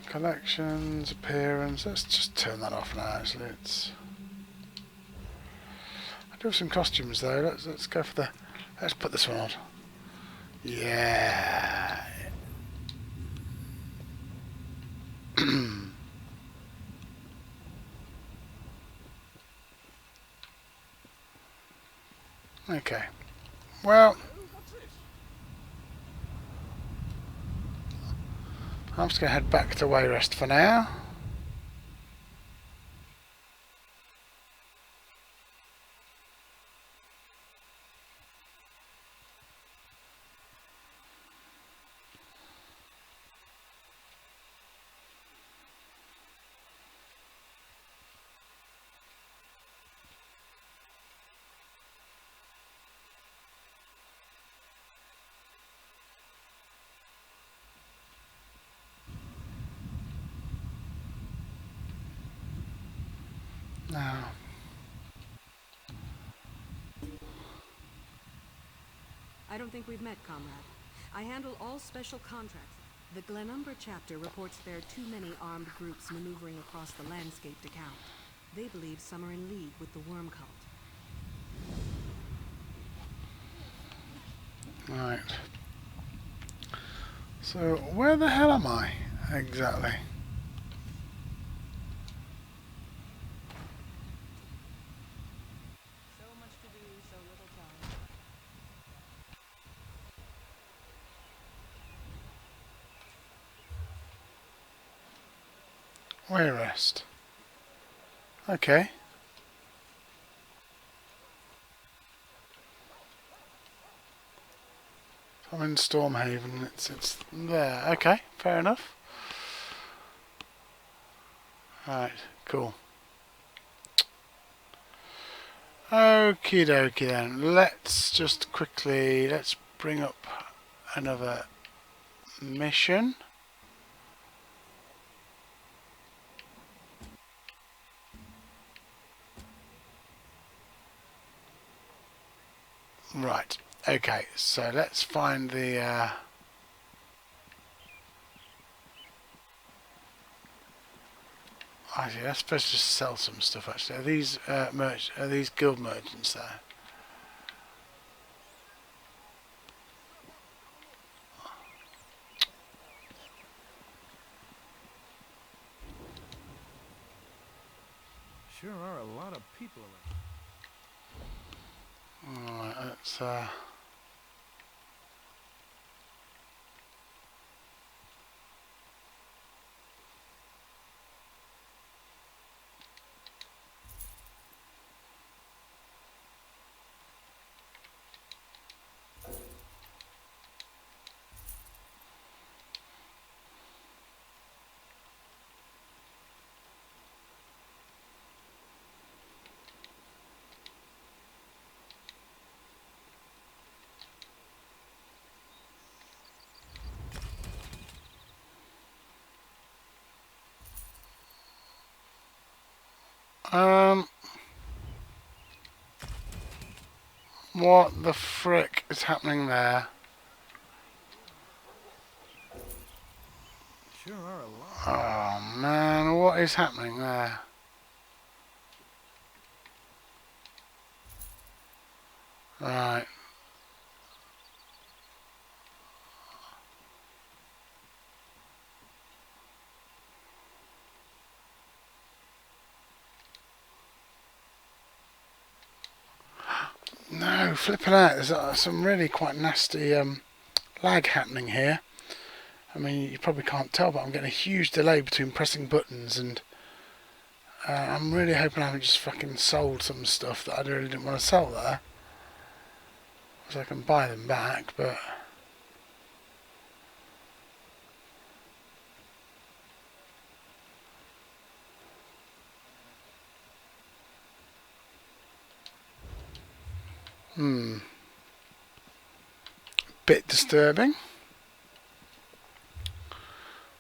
collections, appearance. Let's just turn that off now. Actually, I do have some costumes though. Let's go for the. Let's put this one on. Yeah. Okay. Well, I'm just going to head back to Wayrest for now. Now, I don't think we've met, comrade. I handle all special contracts. The Glenumbra chapter reports there are too many armed groups maneuvering across the landscape to count. They believe some are in league with the Worm Cult. right. So, where the hell am I exactly? So much to do, so little time. Wayrest. Okay. I'm in Stormhaven. It's there. Okay, fair enough. Right, cool. Okie dokie then. Let's just quickly bring up another mission. Right. Okay, so let's find the actually, I suppose just sell some stuff. Actually, are these guild merchants there? Sure are a lot of people around. Alright, let's what the frick is happening there? Sure are a lot. Oh man, what is happening there? Right. No, flipping out. There's some really quite nasty lag happening here. I mean, you probably can't tell, but I'm getting a huge delay between pressing buttons, and I'm really hoping I haven't just fucking sold some stuff that I really didn't want to sell there. So I can buy them back, but... Bit disturbing.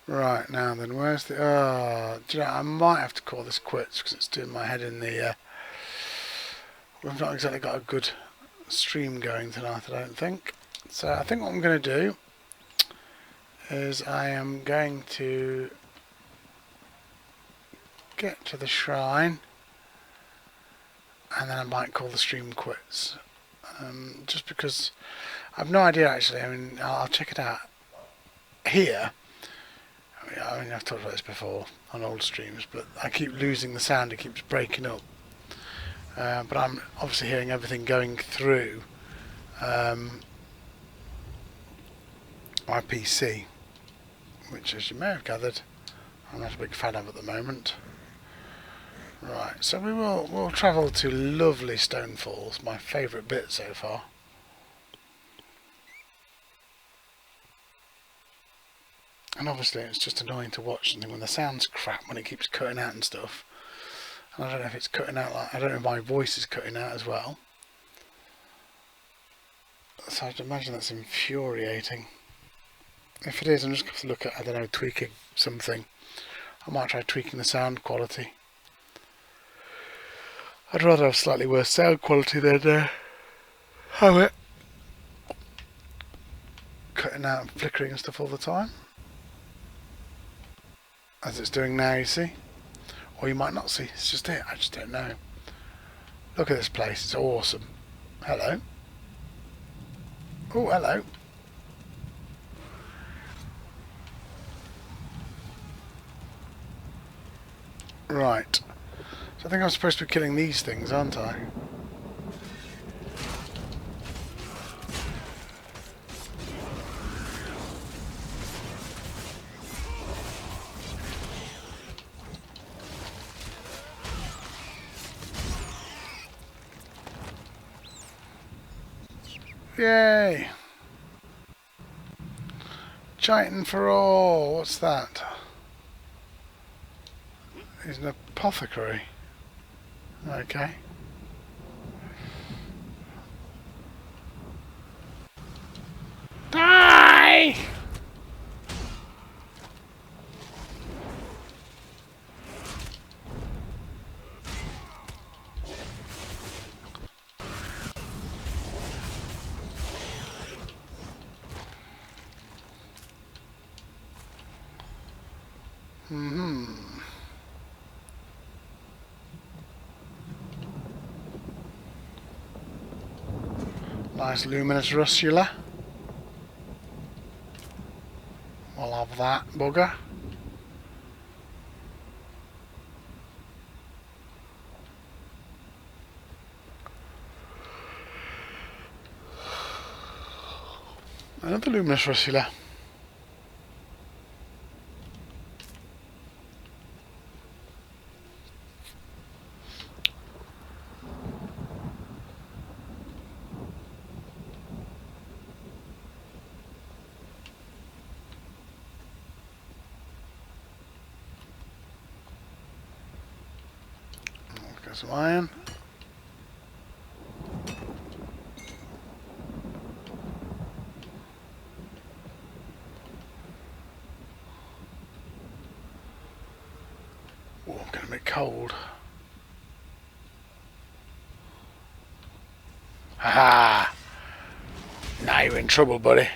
Right, now then, where's the... do you know, I might have to call this quits because it's doing my head in the... we've not exactly got a good stream going tonight, I don't think. So I think what I'm going to do is I am going to get to the shrine and then I might call the stream quits. Just because I've no idea actually. I mean, I'll check it out here. I mean, I've talked about this before on old streams, but I keep losing the sound. It keeps breaking up. But I'm obviously hearing everything going through my PC, which, as you may have gathered, I'm not a big fan of at the moment. Right, so we'll travel to lovely Stone Falls, my favourite bit so far. And obviously it's just annoying to watch something when the sound's crap, when it keeps cutting out and stuff. And I don't know if it's cutting out, like, I don't know if my voice is cutting out as well. So I'd imagine that's infuriating. If it is, I'm just going to look at, I don't know, tweaking something. I might try tweaking the sound quality. I'd rather have slightly worse sound quality than have it cutting out and flickering and stuff all the time. As it's doing now, you see. Or you might not see, it's just it, I just don't know. Look at this place, it's awesome. Hello. Oh, hello. Right. So I think I'm supposed to be killing these things, aren't I? Yay! Chitin for all. What's that? He's an apothecary. Okay. Die! Nice luminous rustula. We'll have that bugger. Another luminous rusula. Got some iron. Oh, I'm getting a bit cold. Haha! Now you're in trouble, buddy.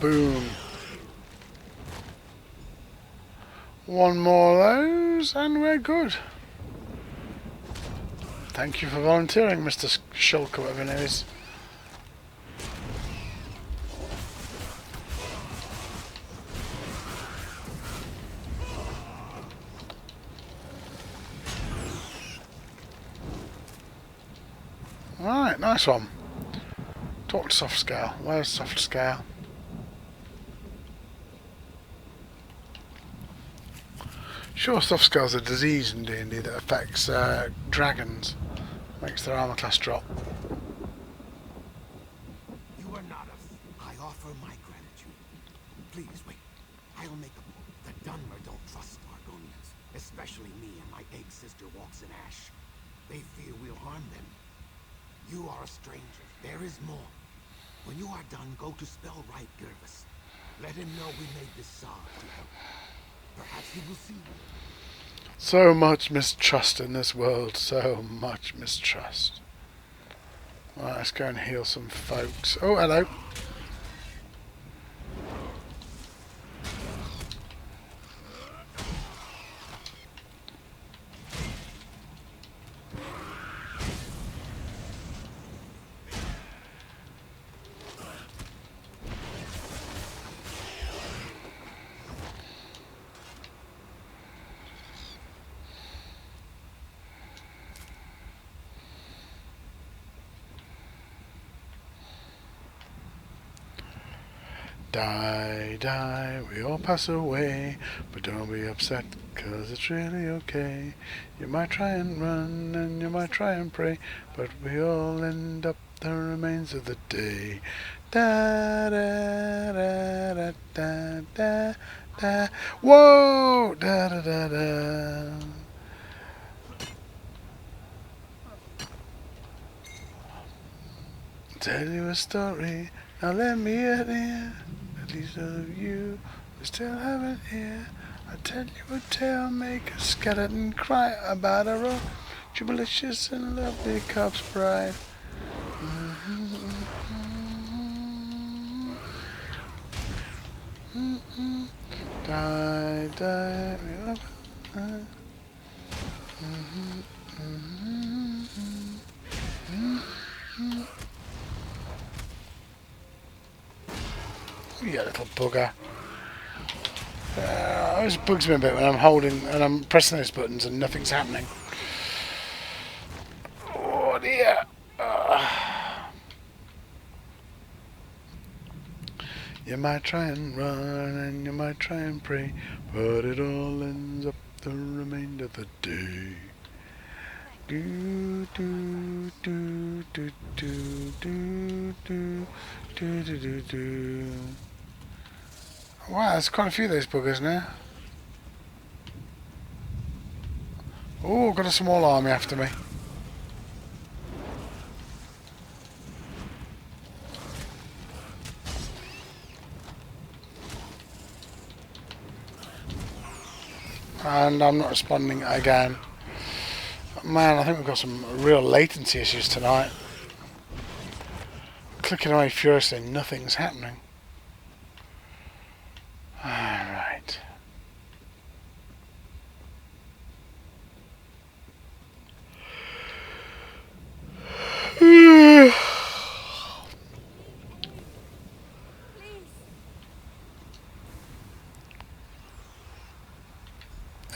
Boom. One more of those and we're good. Thank you for volunteering, Mr. Shulk, or whatever his name is. Alright, nice one. Talk to soft scale. Where's soft scale? Sure, soft scale's a disease in D&D that affects dragons. Makes their armor class drop. You are not us. I offer my gratitude. Please wait. I'll make a point. The Dunmer don't trust Argonians, especially me and my egg sister walks in ash. They fear we'll harm them. You are a stranger. There is more. When you are done, go to Spellright Gervis. Let him know we made this sod to help. Perhaps he will see you. So much mistrust in this world. So much mistrust. Right, let's go and heal some folks. Oh, hello. Die, die, we all pass away, but don't be upset, 'cause it's really okay. You might try and run, and you might try and pray, but we all end up the remains of the day. Da da da da da da da. Whoa! Da da da da. Tell you a story, now let me in here. At least of you, we still haven't here. I tell you a tale, make a skeleton cry about a road, jubilicious and lovely corpse bride. Die, die, we love it. You little bugger. It always bugs me a bit when I'm holding and I'm pressing those buttons and nothing's happening. Oh dear. You might try and run and you might try and pray, but it all ends up the remainder of the day. Do do do do do do do do do do do. Wow, there's quite a few of those buggers now. Oh, got a small army after me. And I'm not responding again. Man, I think we've got some real latency issues tonight. Clicking away furiously, nothing's happening.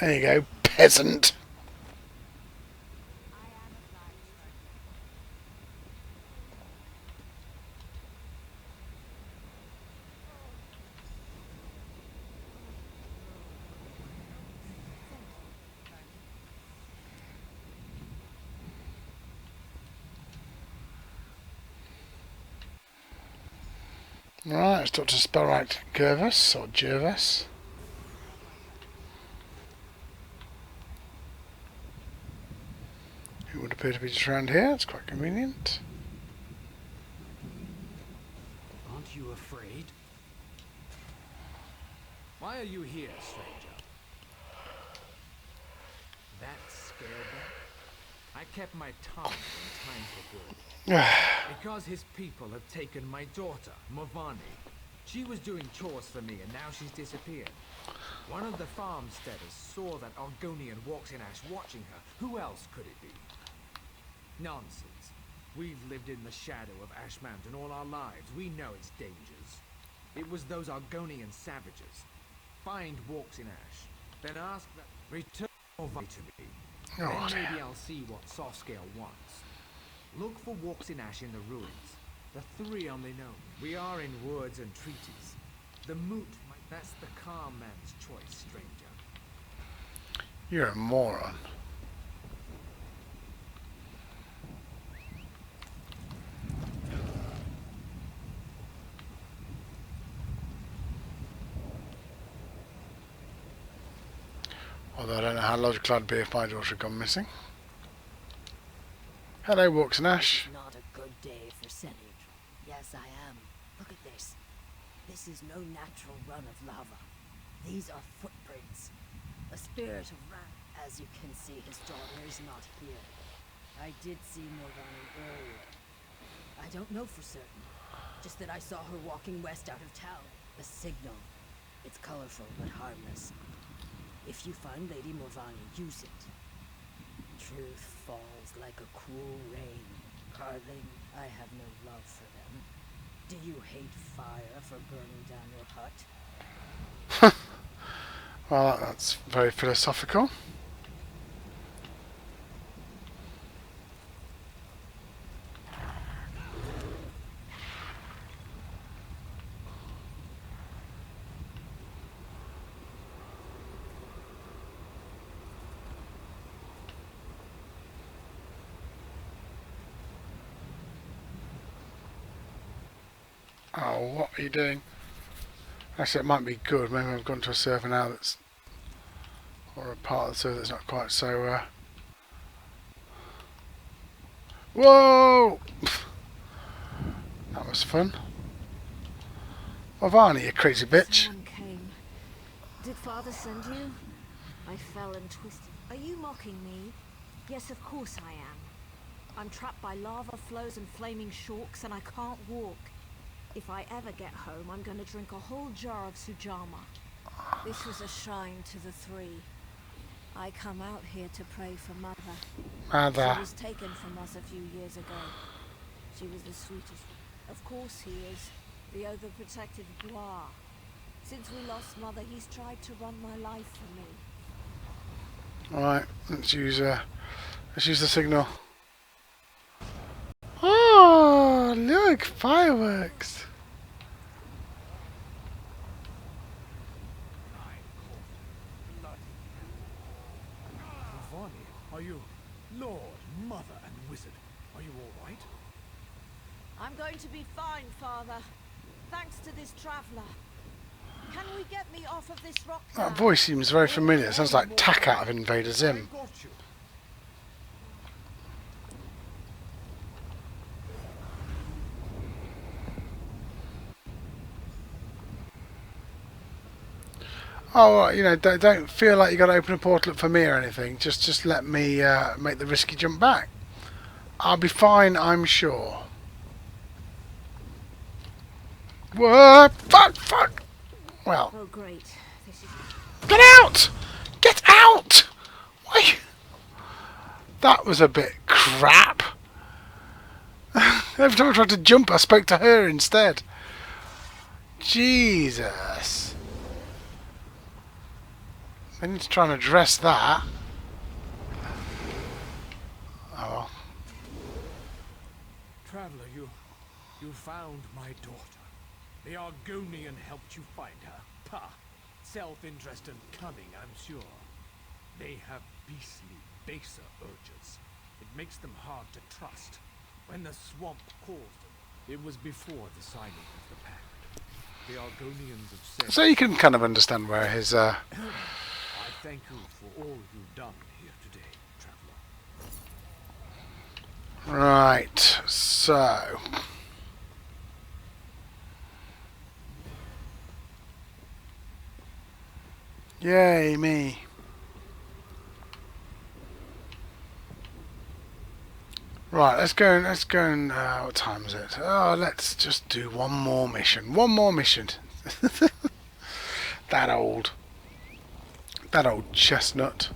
There you go, peasant. Right, it's Dr. Spellright Gervas, or Jervis. Who would appear to be just around here. It's quite convenient. Aren't you afraid? Why are you here, stranger? That scared them? I kept my tongue when times were good. Because his people have taken my daughter, Movani. She was doing chores for me and now she's disappeared. One of the farmsteaders saw that Argonian walks in ash watching her. Who else could it be? Nonsense. We've lived in the shadow of Ash Mountain all our lives. We know its dangers. It was those Argonian savages. Find walks in ash. Then ask that return Movani to me. Oh, then maybe I'll see what Sofscale wants. Look for walks in ash in the ruins. The three only known. We are in woods and treaties. The moot, that's the calm man's choice, stranger. You're a moron. Although I don't know how logical I'd be if my daughter had gone missing. Hello, Walks and Ash. Not a good day for Senate. Yes, I am. Look at this. This is no natural run of lava. These are footprints. A spirit of rat. As you can see, his daughter is not here. I did see Morgana earlier. I don't know for certain. Just that I saw her walking west out of town. A signal. It's colorful but harmless. If you find Lady Morvani, use it. Truth falls like a cruel rain. Cardling, I have no love for them. Do you hate fire for burning down your hut? Well, that's very philosophical. Oh, what are you doing? Actually, it might be good. Maybe I've gone to a server now that's... or a part of the server that's not quite so... Whoa! That was fun. Well, Varney, you crazy bitch. Someone came. Did Father send you? I fell and twisted. Are you mocking me? Yes, of course I am. I'm trapped by lava flows and flaming shorks, and I can't walk. If I ever get home, I'm going to drink a whole jar of Sujama. This was a shrine to the three. I come out here to pray for Mother. Mother. She was taken from us a few years ago. She was the sweetest. Of course he is. The overprotective Bois. Since we lost Mother, he's tried to run my life for me. Alright, let's use the signal. Oh, look, fireworks. Are you Lord, Mother, and Wizard? Are you all right? I'm going to be fine, Father. Thanks to this traveler. Can we get me off of this rock now? That voice seems very familiar. It sounds like Tack out of Invader Zim. I got you. Oh, well, you know, don't feel like you got to open a portal up for me or anything. Just let me make the risky jump back. I'll be fine, I'm sure. What? Fuck! Well. Oh, great. This is... Get out! Get out! Why? That was a bit crap. Every time I tried to jump, I spoke to her instead. Jesus. They need to try and address that. Oh well. Traveler, you found my daughter. The Argonian helped you find her. Pah! Self-interest and cunning, I'm sure. They have beastly, baser urges. It makes them hard to trust. When the swamp calls them, it was before the signing of the pact. The Argonians have said... So you can kind of understand where his I thank you for all you've done here today, traveler. Right, so... Yay, me. Right, let's go and, what time is it? Oh, let's just do one more mission. One more mission. That old chestnut.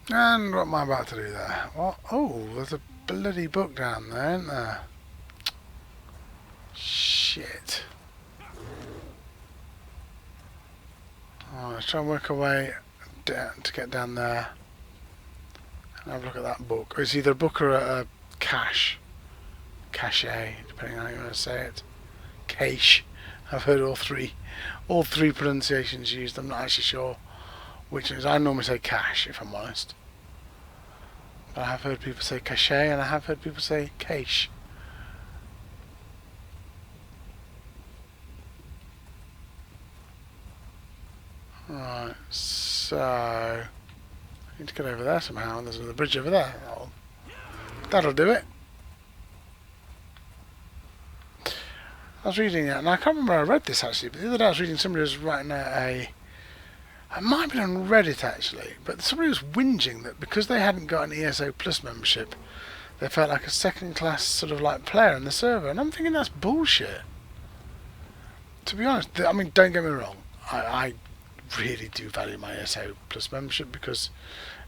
And what am I about to do there? What? Oh, there's a bloody book down there, isn't there? Shit. Oh, let's try and work our way down to get down there and have a look at that book. It's either a book or a cache, depending on how you want to say it. Cache. I've heard all three pronunciations used. I'm not actually sure which is. I normally say cache, if I'm honest. But I have heard people say cache, and I have heard people say cache. Right, so I need to get over there somehow, and there's another bridge over there. That'll do it. I was reading it, and I can't remember where I read this actually, but the other day I was reading somebody was writing it might have been on Reddit actually, but somebody was whinging that because they hadn't got an ESO Plus membership, they felt like a second class sort of like player in the server, and I'm thinking that's bullshit. To be honest, I mean, don't get me wrong, I really do value my ESO Plus membership because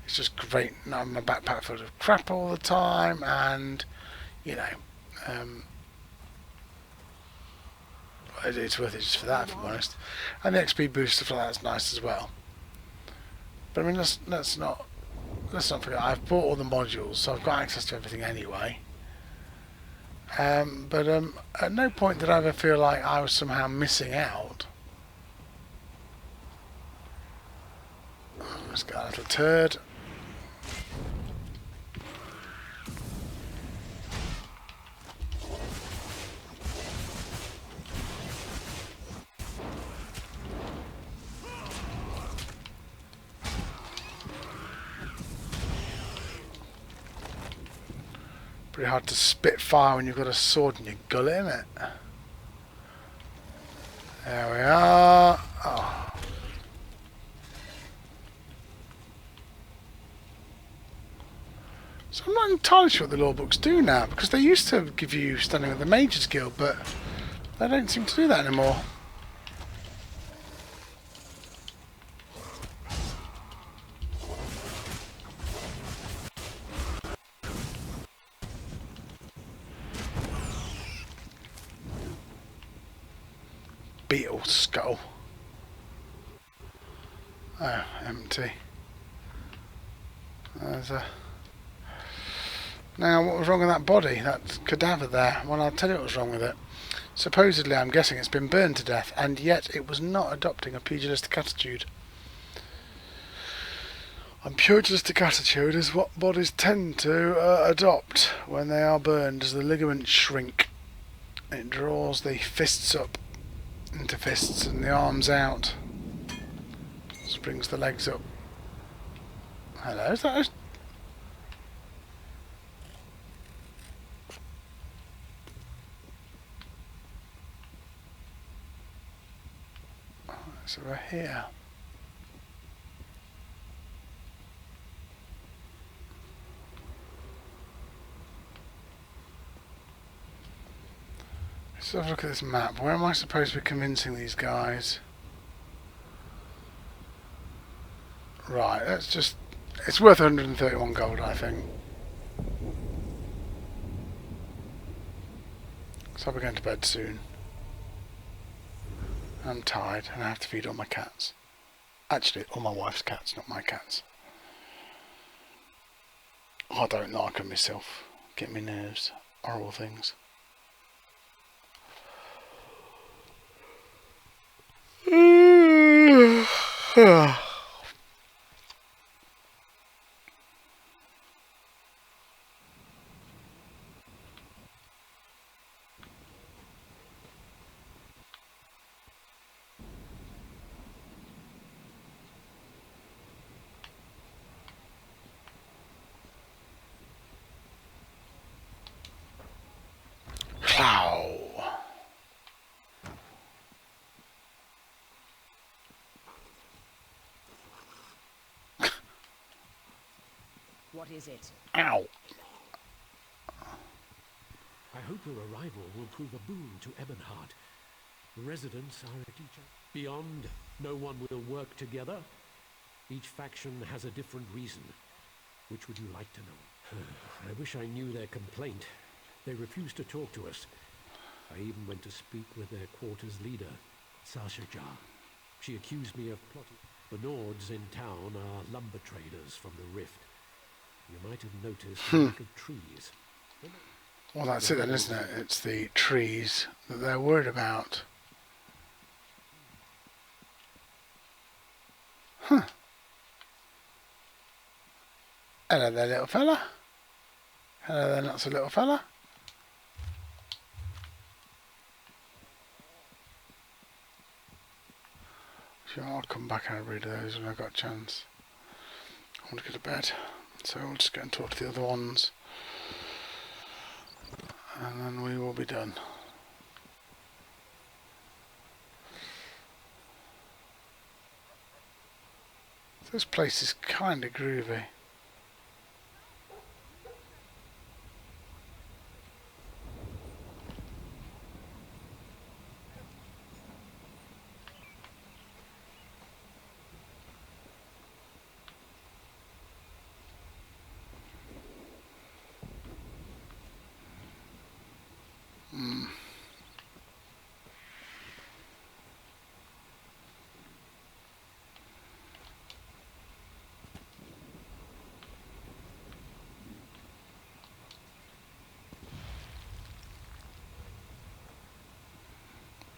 it's just great not having my backpack full of crap all the time, and you know, it's worth it just for that, if I'm honest. And the XP boost stuff like that's nice as well. But I mean, let's not forget I've bought all the modules, so I've got access to everything anyway. But at no point did I ever feel like I was somehow missing out. Let's get a little turd. Pretty hard to spit fire when you've got a sword in your gullet, isn't it? There we are. Oh. So I'm not entirely sure what the law books do now, because they used to give you standing at the Mages Guild, but they don't seem to do that anymore. Beetle skull. Oh, empty. There's a... Now, what was wrong with that body, that cadaver there? Well, I'll tell you what was wrong with it. Supposedly, I'm guessing it's been burned to death, and yet it was not adopting a pugilistic attitude. A pugilistic attitude is what bodies tend to adopt when they are burned, as the ligaments shrink. It draws the fists up into fists and the arms out. Springs the legs up. Hello, is that... It's over here. Let's have a look at this map. Where am I supposed to be convincing these guys? Right, let's just... It's worth 131 gold, I think. So I'll be going to bed soon. I'm tired and I have to feed all my cats. Actually, all my wife's cats, not my cats. I don't like them myself. Get me nerves. Horrible things. What is it? Ow! I hope your arrival will prove a boon to Ebonheart. The residents are at each other. Beyond, no one will work together. Each faction has a different reason. Which would you like to know? I wish I knew their complaint. They refused to talk to us. I even went to speak with their quarters leader, Sasha Jar. She accused me of plotting. The Nords in town are lumber traders from the Rift. You might have noticed a lack of trees. Well, that's it then, isn't it? It's the trees that they're worried about. Huh. Hello there, little fella. Hello there, not so little fella. Sure, I'll come back and read those when I've got a chance. I want to go to bed, so I'll just go and talk to the other ones. And then we will be done. This place is kind of groovy.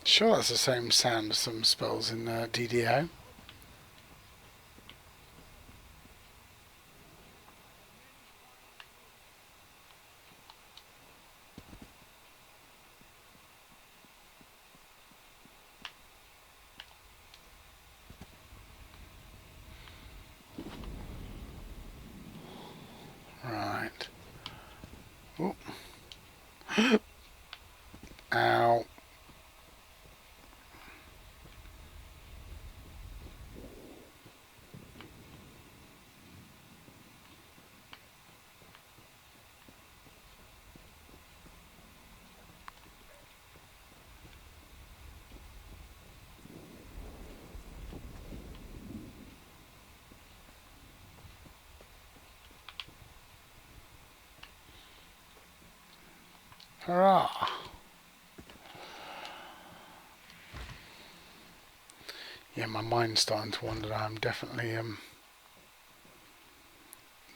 Sure, that's the same sound as some spells in DDO. Right. Oh. Ow. Hurrah! Yeah, my mind's starting to wander. I'm definitely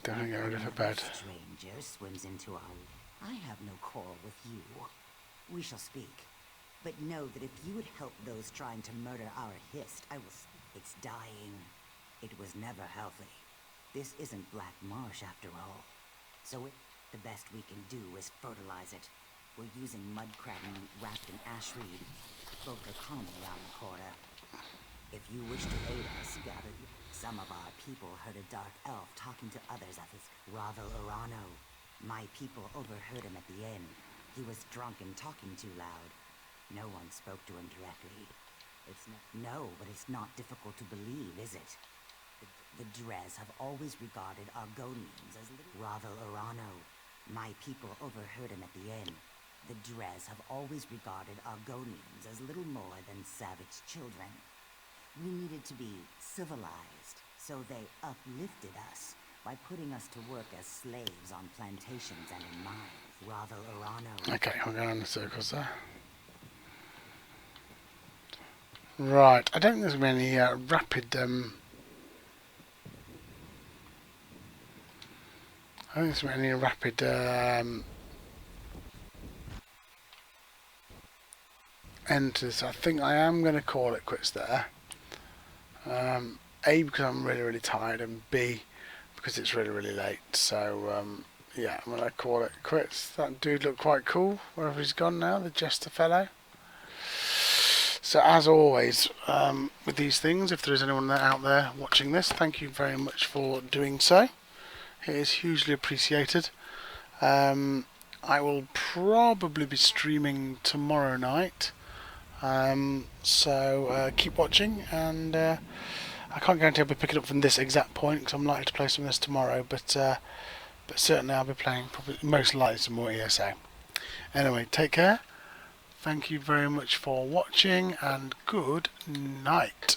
getting ready for bed. Stranger swims into our... I have no quarrel with you. We shall speak. But know that if you would help those trying to murder our Hist, I will... It's dying. It was never healthy. This isn't Black Marsh after all. So the best we can do is fertilize it. We're using mud crab meat wrapped in ash reed. Both are common around the quarter. If you wish to aid us, gather... Some of our people heard a dark elf talking to others at his Ravel Urano. My people overheard him at the inn. He was drunk and talking too loud. No one spoke to him directly. No, but it's not difficult to believe, is it? The Drez have always regarded Argonians as little... Ravel Urano. My people overheard him at the inn. The Drez have always regarded Argonians as little more than savage children. We needed to be civilized, so they uplifted us, by putting us to work as slaves on plantations and in mines. Rather, Urano. Okay, I'm going in the circles there. Right, I don't think there's going to be any rapid... I don't think there's going to be any rapid... end to this. I think I am going to call it quits there. A, because I'm really, really tired, and B, because it's really, really late. So, yeah, I'm going to call it quits. That dude looked quite cool, wherever he's gone now, the jester fellow. So, as always, with these things, if there is anyone out there watching this, thank you very much for doing so. It is hugely appreciated. I will probably be streaming tomorrow night. So keep watching, and I can't guarantee I'll be picking up from this exact point because I'm likely to play some of this tomorrow, but certainly I'll be playing probably most likely some more ESO. Anyway, take care, thank you very much for watching, and good night.